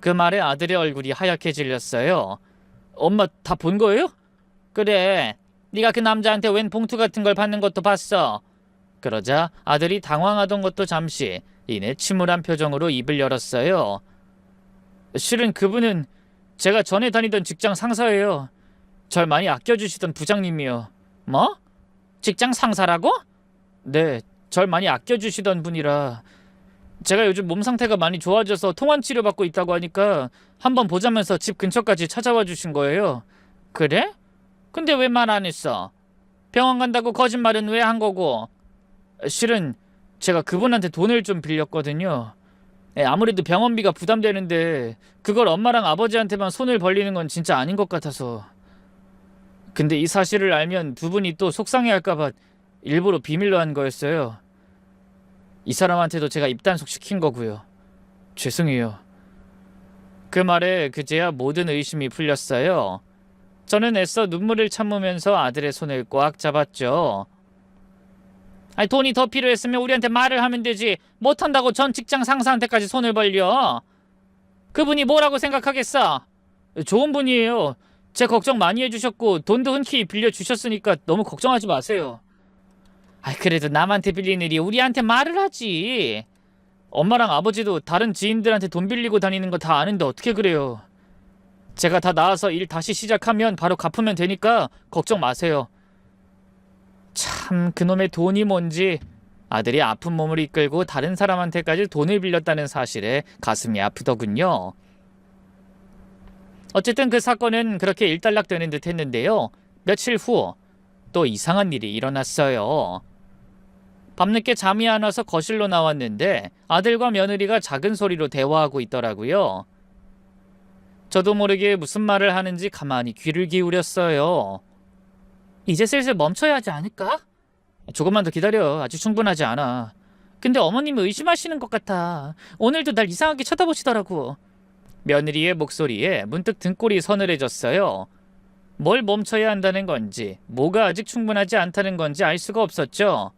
그 말에 아들의 얼굴이 하얗게 질렸어요. 엄마 다 본 거예요? 그래, 네가 그 남자한테 웬 봉투 같은 걸 받는 것도 봤어. 그러자 아들이 당황하던 것도 잠시 이내 침울한 표정으로 입을 열었어요. 실은 그분은 제가 전에 다니던 직장 상사예요. 절 많이 아껴주시던 부장님이요. 뭐? 직장 상사라고? 네, 절 많이 아껴주시던 분이라. 제가 요즘 몸 상태가 많이 좋아져서 통환 치료받고 있다고 하니까 한번 보자면서 집 근처까지 찾아와 주신 거예요. 그래? 근데 왜 말 안 했어? 병원 간다고 거짓말은 왜 한 거고? 실은 제가 그분한테 돈을 좀 빌렸거든요. 아무래도 병원비가 부담되는데 그걸 엄마랑 아버지한테만 손을 벌리는 건 진짜 아닌 것 같아서. 근데 이 사실을 알면 두 분이 또 속상해할까봐 일부러 비밀로 한 거였어요. 이 사람한테도 제가 입단속 시킨 거고요. 죄송해요. 그 말에 그제야 모든 의심이 풀렸어요. 저는 애써 눈물을 참으면서 아들의 손을 꽉 잡았죠. 돈이 더 필요했으면 우리한테 말을 하면 되지. 못한다고 전 직장 상사한테까지 손을 벌려. 그분이 뭐라고 생각하겠어? 좋은 분이에요. 제 걱정 많이 해주셨고 돈도 흔쾌히 빌려주셨으니까 너무 걱정하지 마세요. 그래도 남한테 빌린 일이 우리한테 말을 하지. 엄마랑 아버지도 다른 지인들한테 돈 빌리고 다니는 거 다 아는데 어떻게 그래요. 제가 다 나와서 일 다시 시작하면 바로 갚으면 되니까 걱정 마세요. 참, 그놈의 돈이 뭔지. 아들이 아픈 몸을 이끌고 다른 사람한테까지 돈을 빌렸다는 사실에 가슴이 아프더군요. 어쨌든 그 사건은 그렇게 일단락되는 듯 했는데요. 며칠 후 또 이상한 일이 일어났어요. 밤늦게 잠이 안 와서 거실로 나왔는데 아들과 며느리가 작은 소리로 대화하고 있더라고요. 저도 모르게 무슨 말을 하는지 가만히 귀를 기울였어요. 이제 슬슬 멈춰야 하지 않을까? 조금만 더 기다려. 아직 충분하지 않아. 근데 어머님이 의심하시는 것 같아. 오늘도 날 이상하게 쳐다보시더라고. 며느리의 목소리에 문득 등골이 서늘해졌어요. 뭘 멈춰야 한다는 건지, 뭐가 아직 충분하지 않다는 건지 알 수가 없었죠.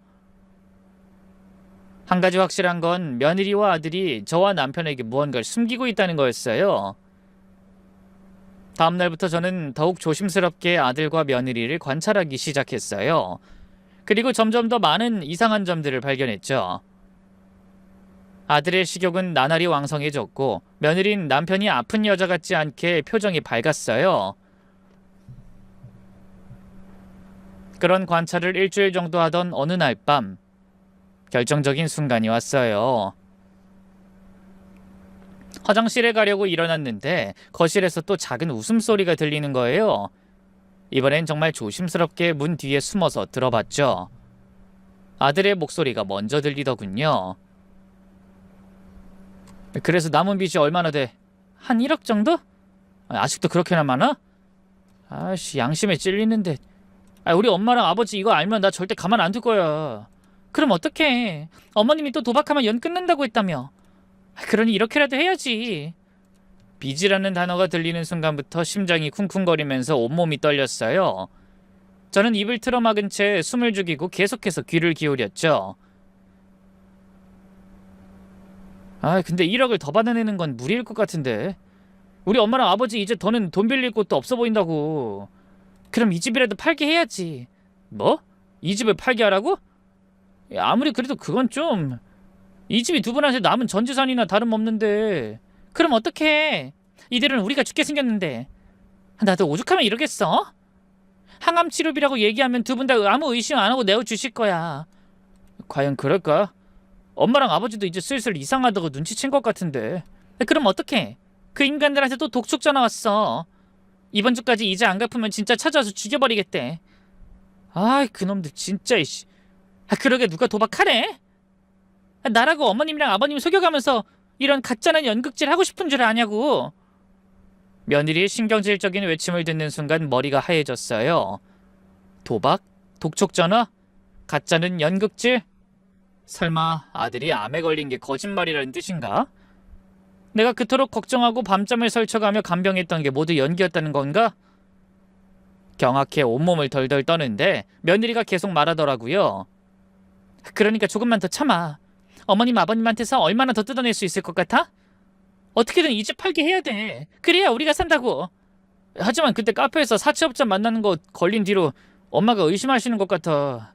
한 가지 확실한 건 며느리와 아들이 저와 남편에게 무언가를 숨기고 있다는 거였어요. 다음 날부터 저는 더욱 조심스럽게 아들과 며느리를 관찰하기 시작했어요. 그리고 점점 더 많은 이상한 점들을 발견했죠. 아들의 식욕은 나날이 왕성해졌고 며느리는 남편이 아픈 여자 같지 않게 표정이 밝았어요. 그런 관찰을 일주일 정도 하던 어느 날 밤 결정적인 순간이 왔어요. 화장실에 가려고 일어났는데 거실에서 또 작은 웃음소리가 들리는 거예요. 이번엔 정말 조심스럽게 문 뒤에 숨어서 들어봤죠. 아들의 목소리가 먼저 들리더군요. 그래서 남은 빚이 얼마나 돼? 한 1억 정도? 아직도 그렇게나 많아? 아씨, 양심에 찔리는데. 우리 엄마랑 아버지 이거 알면 나 절대 가만 안 둘 거야. 그럼 어떡해? 어머님이 또 도박하면 연 끊는다고 했다며. 그러니 이렇게라도 해야지. 빚이라는 단어가 들리는 순간부터 심장이 쿵쿵거리면서 온몸이 떨렸어요. 저는 입을 틀어막은 채 숨을 죽이고 계속해서 귀를 기울였죠. 근데 1억을 더 받아내는 건 무리일 것 같은데. 우리 엄마랑 아버지 이제 더는 돈 빌릴 곳도 없어 보인다고. 그럼 이 집이라도 팔게 해야지. 뭐? 이 집을 팔게 하라고? 아무리 그래도 그건 좀... 이 집이 두 분한테 남은 전 재산이나 다름없는데. 그럼 어떡해? 이들은 우리가 죽게 생겼는데. 나도 오죽하면 이러겠어? 항암 치료비라고 얘기하면 두 분 다 아무 의심 안 하고 내어주실 거야. 과연 그럴까? 엄마랑 아버지도 이제 슬슬 이상하다고 눈치챈 것 같은데. 그럼 어떡해? 그 인간들한테 또 독촉 전화 왔어. 이번 주까지 이자 안 갚으면 진짜 찾아와서 죽여버리겠대. 그놈들 진짜 이씨. 그러게 누가 도박하래? 나라고 어머님이랑 아버님 속여가면서 이런 가짜는 연극질 하고 싶은 줄 아냐고. 며느리의 신경질적인 외침을 듣는 순간 머리가 하얘졌어요. 도박? 독촉 전화? 가짜는 연극질? 설마 아들이 암에 걸린 게 거짓말이라는 뜻인가? 내가 그토록 걱정하고 밤잠을 설쳐가며 간병했던 게 모두 연기였다는 건가? 경악해 온몸을 덜덜 떠는데 며느리가 계속 말하더라고요. 그러니까 조금만 더 참아. 어머님 아버님한테서 얼마나 더 뜯어낼 수 있을 것 같아? 어떻게든 이 집 팔게 해야 돼. 그래야 우리가 산다고. 하지만 그때 카페에서 사채업자 만나는 거 걸린 뒤로 엄마가 의심하시는 것 같아.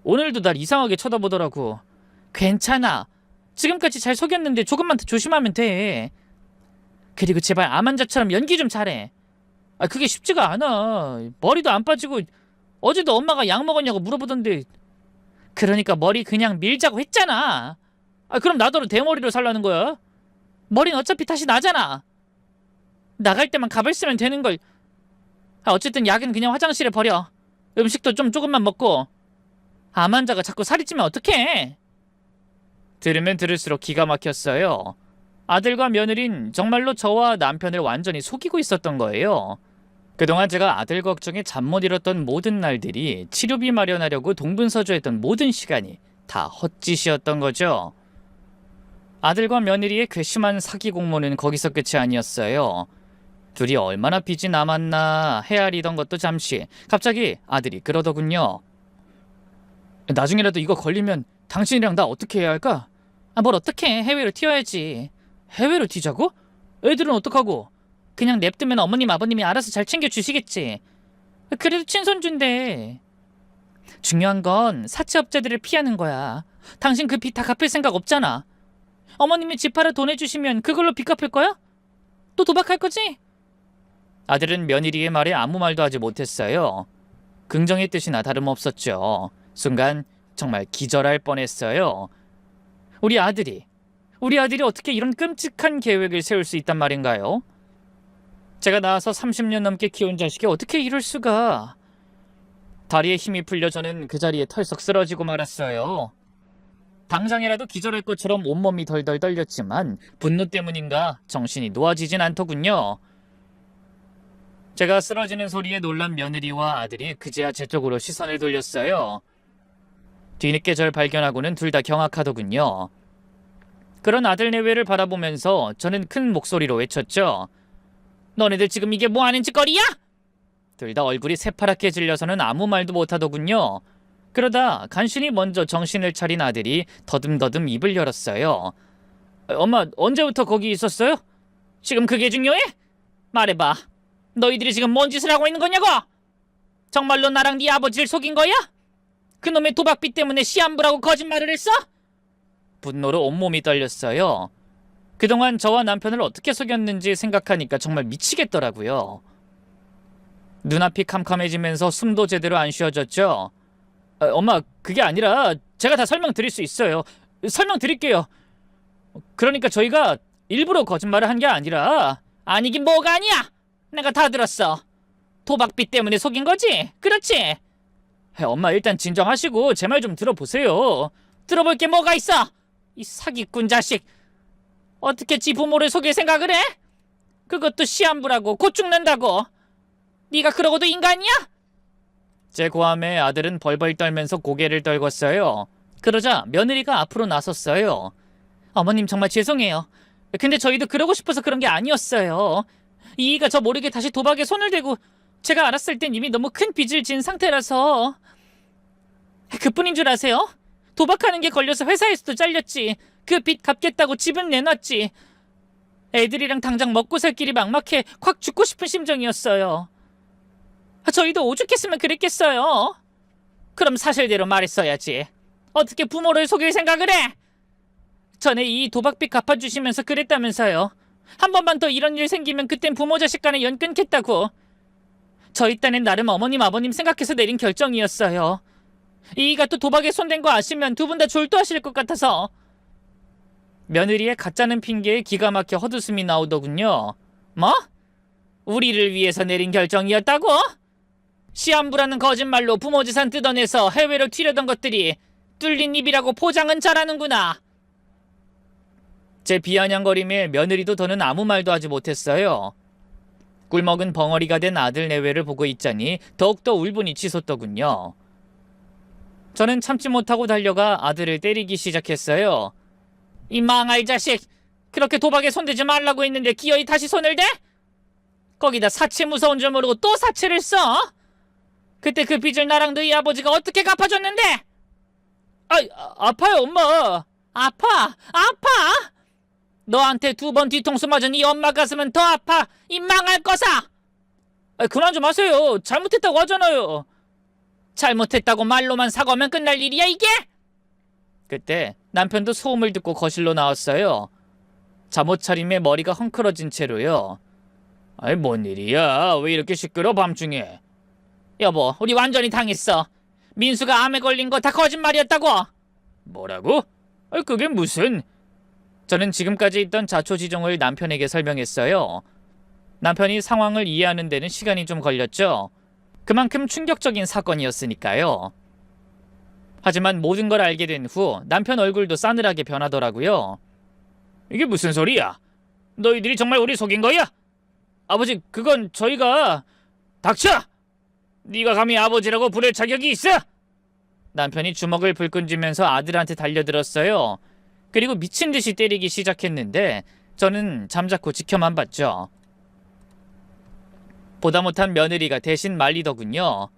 오늘도 날 이상하게 쳐다보더라고. 괜찮아. 지금까지 잘 속였는데 조금만 더 조심하면 돼. 그리고 제발 암 환자처럼 연기 좀 잘해. 그게 쉽지가 않아. 머리도 안 빠지고 어제도 엄마가 약 먹었냐고 물어보던데. 그러니까 머리 그냥 밀자고 했잖아. 그럼 나더러 대머리로 살라는 거야? 머리는 어차피 다시 나잖아. 나갈 때만 갑을 쓰면 되는 걸. 어쨌든 약은 그냥 화장실에 버려. 음식도 좀 조금만 먹고. 암 환자가 자꾸 살이 찌면 어떡해? 들으면 들을수록 기가 막혔어요. 아들과 며느린 정말로 저와 남편을 완전히 속이고 있었던 거예요. 그동안 제가 아들 걱정에 잠 못 이뤘던 모든 날들이 치료비 마련하려고 동분서주했던 모든 시간이 다 헛짓이었던 거죠. 아들과 며느리의 괘씸한 사기 공모는 거기서 끝이 아니었어요. 둘이 얼마나 빚이 남았나 헤아리던 것도 잠시 갑자기 아들이 그러더군요. 나중에라도 이거 걸리면 당신이랑 나 어떻게 해야 할까? 뭘 어떻게 해외로 튀어야지. 해외로 튀자고? 애들은 어떡하고? 그냥 냅두면 어머님 아버님이 알아서 잘 챙겨주시겠지. 그래도 친손주인데. 중요한 건 사채업자들을 피하는 거야. 당신 그 빚 다 갚을 생각 없잖아. 어머님이 집 팔아 돈 해주시면 그걸로 빚 갚을 거야? 또 도박할 거지? 아들은 며느리의 말에 아무 말도 하지 못했어요. 긍정의 뜻이나 다름없었죠. 순간 정말 기절할 뻔했어요. 우리 아들이 어떻게 이런 끔찍한 계획을 세울 수 있단 말인가요? 제가 낳아서 30년 넘게 키운 자식이 어떻게 이럴 수가. 다리에 힘이 풀려 저는 그 자리에 털썩 쓰러지고 말았어요. 당장이라도 기절할 것처럼 온몸이 덜덜 떨렸지만 분노 때문인가 정신이 놓아지진 않더군요. 제가 쓰러지는 소리에 놀란 며느리와 아들이 그제야 제 쪽으로 시선을 돌렸어요. 뒤늦게 절 발견하고는 둘 다 경악하더군요. 그런 아들 내외를 바라보면서 저는 큰 목소리로 외쳤죠. 너네들 지금 이게 뭐 하는 짓거리야? 둘 다 얼굴이 새파랗게 질려서는 아무 말도 못하더군요. 그러다 간신히 먼저 정신을 차린 아들이 더듬더듬 입을 열었어요. 엄마, 언제부터 거기 있었어요? 지금 그게 중요해? 말해봐. 너희들이 지금 뭔 짓을 하고 있는 거냐고? 정말로 나랑 네 아버지를 속인 거야? 그놈의 도박비 때문에 시한부라고 거짓말을 했어? 분노로 온몸이 떨렸어요. 그동안 저와 남편을 어떻게 속였는지 생각하니까 정말 미치겠더라고요. 눈앞이 캄캄해지면서 숨도 제대로 안 쉬어졌죠. 엄마, 그게 아니라 제가 다 설명드릴 수 있어요. 설명드릴게요. 그러니까 저희가 일부러 거짓말을 한 게 아니라. 아니긴 뭐가 아니야. 내가 다 들었어. 도박비 때문에 속인 거지? 그렇지? 엄마, 일단 진정하시고 제 말 좀 들어보세요. 들어볼 게 뭐가 있어? 이 사기꾼 자식. 어떻게 지 부모를 속일 생각을 해? 그것도 시한부라고 곧 죽는다고. 네가 그러고도 인간이야? 제 고함에 아들은 벌벌 떨면서 고개를 떨궜어요. 그러자 며느리가 앞으로 나섰어요. 어머님, 정말 죄송해요. 근데 저희도 그러고 싶어서 그런 게 아니었어요. 이이가 저 모르게 다시 도박에 손을 대고 제가 알았을 땐 이미 너무 큰 빚을 진 상태라서. 그뿐인 줄 아세요? 도박하는 게 걸려서 회사에서도 잘렸지. 그 빚 갚겠다고 집은 내놨지. 애들이랑 당장 먹고 살 길이 막막해 확 죽고 싶은 심정이었어요. 저희도 오죽했으면 그랬겠어요. 그럼 사실대로 말했어야지. 어떻게 부모를 속일 생각을 해? 전에 이 도박빚 갚아주시면서 그랬다면서요. 한 번만 더 이런 일 생기면 그땐 부모 자식 간에 연 끊겠다고. 저희 딴엔 나름 어머님 아버님 생각해서 내린 결정이었어요. 이이가 또 도박에 손댄 거 아시면 두 분 다 졸도하실 것 같아서. 며느리의 가짜는 핑계에 기가 막혀 헛웃음이 나오더군요. 뭐? 우리를 위해서 내린 결정이었다고? 시한부라는 거짓말로 부모 재산 뜯어내서 해외로 튀려던 것들이 뚫린 입이라고 포장은 잘하는구나. 제 비아냥거림에 며느리도 더는 아무 말도 하지 못했어요. 꿀먹은 벙어리가 된 아들 내외를 보고 있자니 더욱더 울분이 치솟더군요. 저는 참지 못하고 달려가 아들을 때리기 시작했어요. 이 망할 자식! 그렇게 도박에 손대지 말라고 했는데 기어이 다시 손을 대? 거기다 사채 무서운 줄 모르고 또 사채를 써? 그때 그 빚을 나랑 너희 아버지가 어떻게 갚아줬는데? 아파요, 엄마. 아파! 너한테 2번 뒤통수 맞은 이 엄마 가슴은 더 아파! 이 망할 거사! 그만 좀 하세요. 잘못했다고 하잖아요. 잘못했다고 말로만 사과하면 끝날 일이야, 이게? 그때 남편도 소음을 듣고 거실로 나왔어요. 잠옷 차림에 머리가 헝클어진 채로요. 뭔 일이야? 왜 이렇게 시끄러, 밤중에? 여보, 우리 완전히 당했어. 민수가 암에 걸린 거 다 거짓말이었다고. 뭐라고? 그게 무슨... 저는 지금까지 있던 자초지종을 남편에게 설명했어요. 남편이 상황을 이해하는 데는 시간이 좀 걸렸죠. 그만큼 충격적인 사건이었으니까요. 하지만 모든 걸 알게 된 후 남편 얼굴도 싸늘하게 변하더라고요. 이게 무슨 소리야? 너희들이 정말 우리 속인 거야? 아버지, 그건 저희가... 닥쳐! 네가 감히 아버지라고 부를 자격이 있어? 남편이 주먹을 불끈 쥐면서 아들한테 달려들었어요. 그리고 미친 듯이 때리기 시작했는데 저는 잠자코 지켜만 봤죠. 보다 못한 며느리가 대신 말리더군요.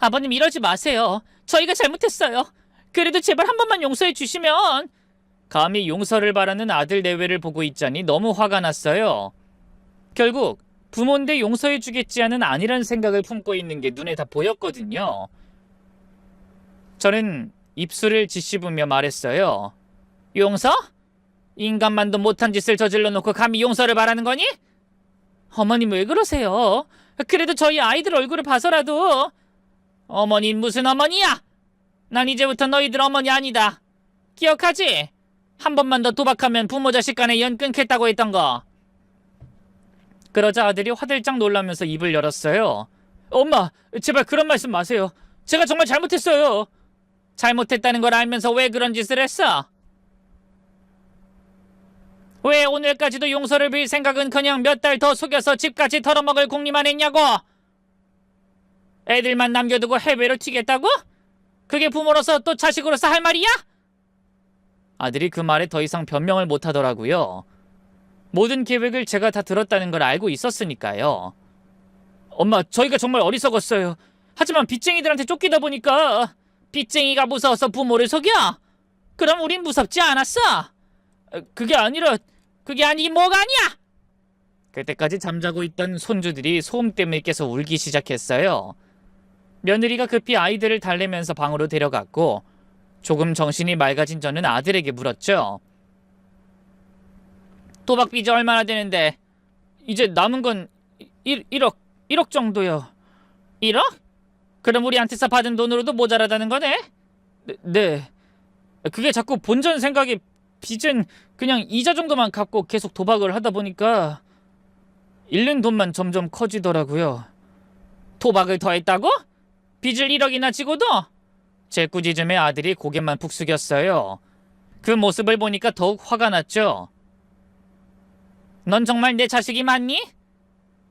아버님, 이러지 마세요. 저희가 잘못했어요. 그래도 제발 한 번만 용서해 주시면. 감히 용서를 바라는 아들 내외를 보고 있자니 너무 화가 났어요. 결국 부모인데 용서해 주겠지 하는 아니란 생각을 품고 있는 게 눈에 다 보였거든요. 저는 입술을 짓씹으며 말했어요. 용서? 인간만도 못한 짓을 저질러 놓고 감히 용서를 바라는 거니? 어머님, 왜 그러세요? 그래도 저희 아이들 얼굴을 봐서라도. 어머니 무슨 어머니야? 난 이제부터 너희들 어머니 아니다. 기억하지? 한 번만 더 도박하면 부모 자식 간에 연 끊겠다고 했던 거. 그러자 아들이 화들짝 놀라면서 입을 열었어요. 엄마, 제발 그런 말씀 마세요. 제가 정말 잘못했어요. 잘못했다는 걸 알면서 왜 그런 짓을 했어? 왜 오늘까지도 용서를 빌 생각은커녕 몇 달 더 속여서 집까지 털어먹을 궁리만 했냐고? 애들만 남겨두고 해외로 튀겠다고? 그게 부모로서 또 자식으로서 할 말이야? 아들이 그 말에 더 이상 변명을 못하더라고요. 모든 계획을 제가 다 들었다는 걸 알고 있었으니까요. 엄마, 저희가 정말 어리석었어요. 하지만 빚쟁이들한테 쫓기다 보니까 빚쟁이가 무서워서 부모를 속여? 그럼 우린 무섭지 않았어. 그게 아니긴 뭐가 아니야. 그때까지 잠자고 있던 손주들이 소음 때문에 깨서 울기 시작했어요. 며느리가 급히 아이들을 달래면서 방으로 데려갔고 조금 정신이 맑아진 저는 아들에게 물었죠. 도박 빚이 얼마나 되는데? 이제 남은 건 1억 정도요. 1억? 그럼 우리한테서 받은 돈으로도 모자라다는 거네? 네. 그게 자꾸 본전 생각에 빚은 그냥 이자 정도만 갚고 계속 도박을 하다 보니까 잃는 돈만 점점 커지더라고요. 도박을 더 했다고? 빚을 1억이나 지고도? 제꾸지즘에 아들이 고개만 푹 숙였어요. 그 모습을 보니까 더욱 화가 났죠. 넌 정말 내 자식이 맞니?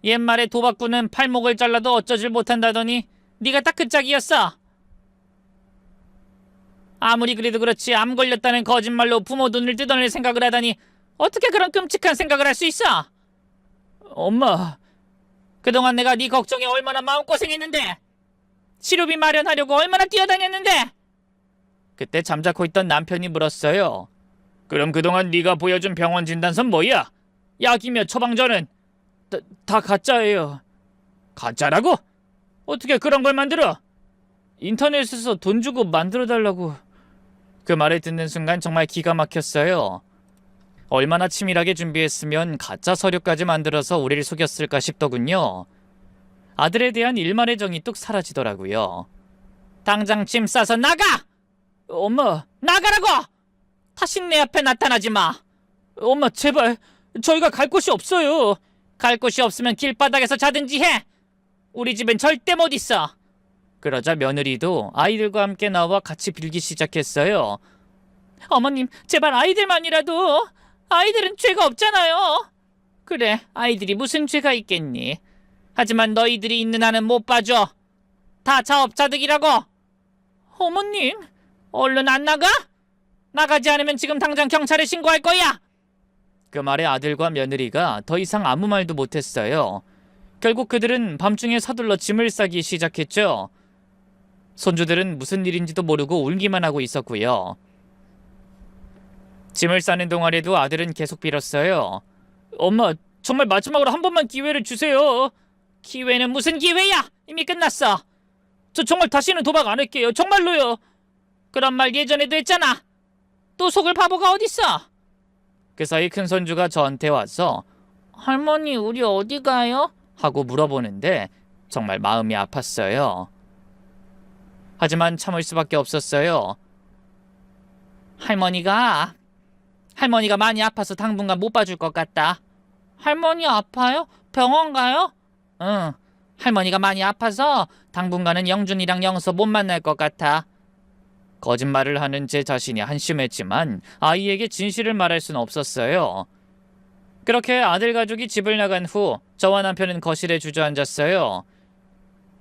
옛말에 도박꾼은 팔목을 잘라도 어쩌질 못한다더니 네가 딱 그 짝이었어. 아무리 그래도 그렇지 암 걸렸다는 거짓말로 부모 돈을 뜯어낼 생각을 하다니 어떻게 그런 끔찍한 생각을 할 수 있어? 엄마, 그동안 내가 네 걱정에 얼마나 마음고생했는데, 치료비 마련하려고 얼마나 뛰어다녔는데. 그때 잠자코 있던 남편이 물었어요. 그럼 그동안 네가 보여준 병원 진단서는 뭐야? 약이며 처방전은? 다 가짜예요. 가짜라고? 어떻게 그런 걸 만들어? 인터넷에서 돈 주고 만들어달라고. 그 말을 듣는 순간 정말 기가 막혔어요. 얼마나 치밀하게 준비했으면 가짜 서류까지 만들어서 우리를 속였을까 싶더군요. 아들에 대한 일말의 정이 뚝 사라지더라고요. 당장 짐 싸서 나가! 엄마, 나가라고! 다신 내 앞에 나타나지 마. 엄마, 제발. 저희가 갈 곳이 없어요. 갈 곳이 없으면 길바닥에서 자든지 해. 우리 집엔 절대 못 있어. 그러자 며느리도 아이들과 함께 나와 같이 빌기 시작했어요. 어머님, 제발 아이들만이라도. 아이들은 죄가 없잖아요. 그래, 아이들이 무슨 죄가 있겠니? 하지만 너희들이 있는 한은 못 봐줘. 다 자업자득이라고. 어머님, 얼른 안 나가? 나가지 않으면 지금 당장 경찰에 신고할 거야. 그 말에 아들과 며느리가 더 이상 아무 말도 못했어요. 결국 그들은 밤중에 서둘러 짐을 싸기 시작했죠. 손주들은 무슨 일인지도 모르고 울기만 하고 있었고요. 짐을 싸는 동안에도 아들은 계속 빌었어요. 엄마, 정말 마지막으로 한 번만 기회를 주세요. 기회는 무슨 기회야? 이미 끝났어. 저 정말 다시는 도박 안 할게요. 정말로요. 그런 말 예전에도 했잖아. 또 속을 바보가 어딨어? 그 사이 큰손주가 저한테 와서 할머니, 우리 어디 가요? 하고 물어보는데 정말 마음이 아팠어요. 하지만 참을 수밖에 없었어요. 할머니가 많이 아파서 당분간 못 봐줄 것 같다. 할머니 아파요? 병원 가요? 응. 할머니가 많이 아파서 당분간은 영준이랑 영서 못 만날 것 같아. 거짓말을 하는 제 자신이 한심했지만 아이에게 진실을 말할 수는 없었어요. 그렇게 아들 가족이 집을 나간 후 저와 남편은 거실에 주저앉았어요.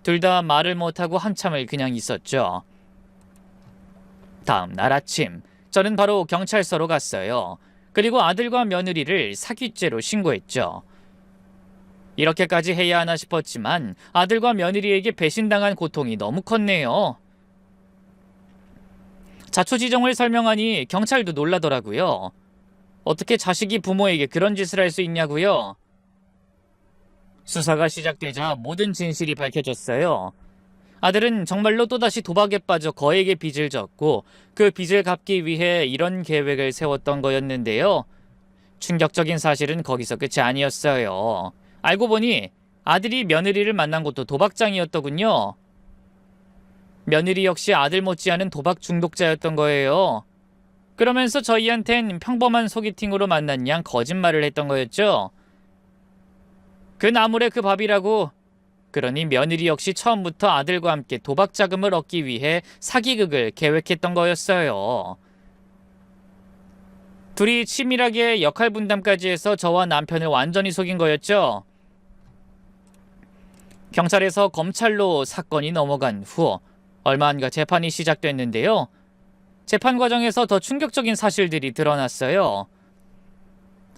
둘 다 말을 못하고 한참을 그냥 있었죠. 다음 날 아침 저는 바로 경찰서로 갔어요. 그리고 아들과 며느리를 사기죄로 신고했죠. 이렇게까지 해야 하나 싶었지만 아들과 며느리에게 배신당한 고통이 너무 컸네요. 자초지종을 설명하니 경찰도 놀라더라고요. 어떻게 자식이 부모에게 그런 짓을 할 수 있냐고요? 수사가 시작되자 모든 진실이 밝혀졌어요. 아들은 정말로 또다시 도박에 빠져 거액의 빚을 졌고 그 빚을 갚기 위해 이런 계획을 세웠던 거였는데요. 충격적인 사실은 거기서 끝이 아니었어요. 알고 보니 아들이 며느리를 만난 곳도 도박장이었더군요. 며느리 역시 아들 못지않은 도박 중독자였던 거예요. 그러면서 저희한텐 평범한 소개팅으로 만난 양 거짓말을 했던 거였죠. 그 나물에 그 밥이라고. 그러니 며느리 역시 처음부터 아들과 함께 도박 자금을 얻기 위해 사기극을 계획했던 거였어요. 둘이 치밀하게 역할 분담까지 해서 저와 남편을 완전히 속인 거였죠. 경찰에서 검찰로 사건이 넘어간 후 얼마 안가 재판이 시작됐는데요. 재판 과정에서 더 충격적인 사실들이 드러났어요.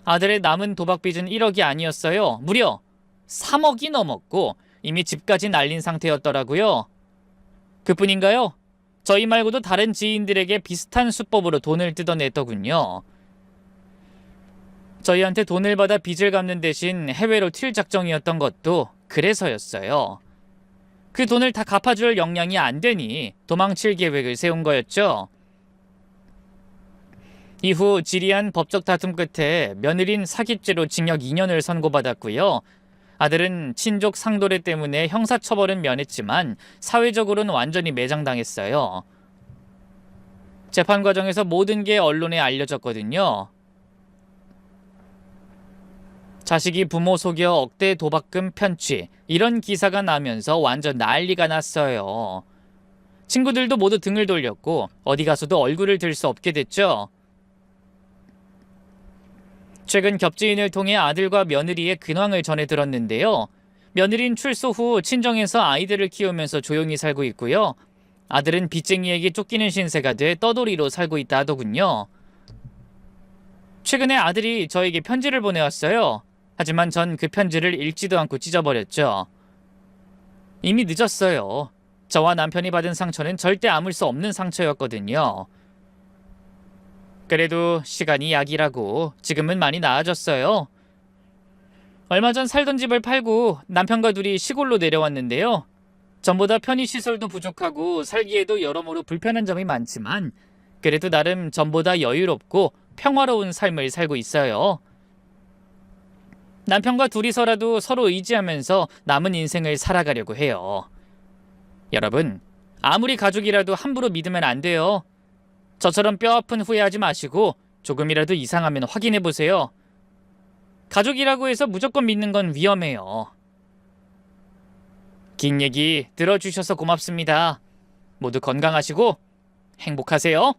아들의 남은 도박빚은 1억이 아니었어요. 무려 3억이 넘었고 이미 집까지 날린 상태였더라고요. 그뿐인가요? 저희 말고도 다른 지인들에게 비슷한 수법으로 돈을 뜯어냈더군요. 저희한테 돈을 받아 빚을 갚는 대신 해외로 튈 작정이었던 것도 그래서였어요. 그 돈을 다 갚아줄 역량이 안 되니 도망칠 계획을 세운 거였죠. 이후 지리한 법적 다툼 끝에 며느린 사기죄로 징역 2년을 선고받았고요. 아들은 친족 상도례 때문에 형사처벌은 면했지만 사회적으로는 완전히 매장당했어요. 재판 과정에서 모든 게 언론에 알려졌거든요. 자식이 부모 속여 억대 도박금 편취, 이런 기사가 나면서 완전 난리가 났어요. 친구들도 모두 등을 돌렸고 어디 가서도 얼굴을 들 수 없게 됐죠. 최근 겹지인을 통해 아들과 며느리의 근황을 전해 들었는데요. 며느리는 출소 후 친정에서 아이들을 키우면서 조용히 살고 있고요. 아들은 빚쟁이에게 쫓기는 신세가 돼 떠돌이로 살고 있다 하더군요. 최근에 아들이 저에게 편지를 보내왔어요. 하지만 전 그 편지를 읽지도 않고 찢어버렸죠. 이미 늦었어요. 저와 남편이 받은 상처는 절대 아물 수 없는 상처였거든요. 그래도 시간이 약이라고 지금은 많이 나아졌어요. 얼마 전 살던 집을 팔고 남편과 둘이 시골로 내려왔는데요. 전보다 편의시설도 부족하고 살기에도 여러모로 불편한 점이 많지만 그래도 나름 전보다 여유롭고 평화로운 삶을 살고 있어요. 남편과 둘이서라도 서로 의지하면서 남은 인생을 살아가려고 해요. 여러분, 아무리 가족이라도 함부로 믿으면 안 돼요. 저처럼 뼈아픈 후회하지 마시고 조금이라도 이상하면 확인해보세요. 가족이라고 해서 무조건 믿는 건 위험해요. 긴 얘기 들어주셔서 고맙습니다. 모두 건강하시고 행복하세요.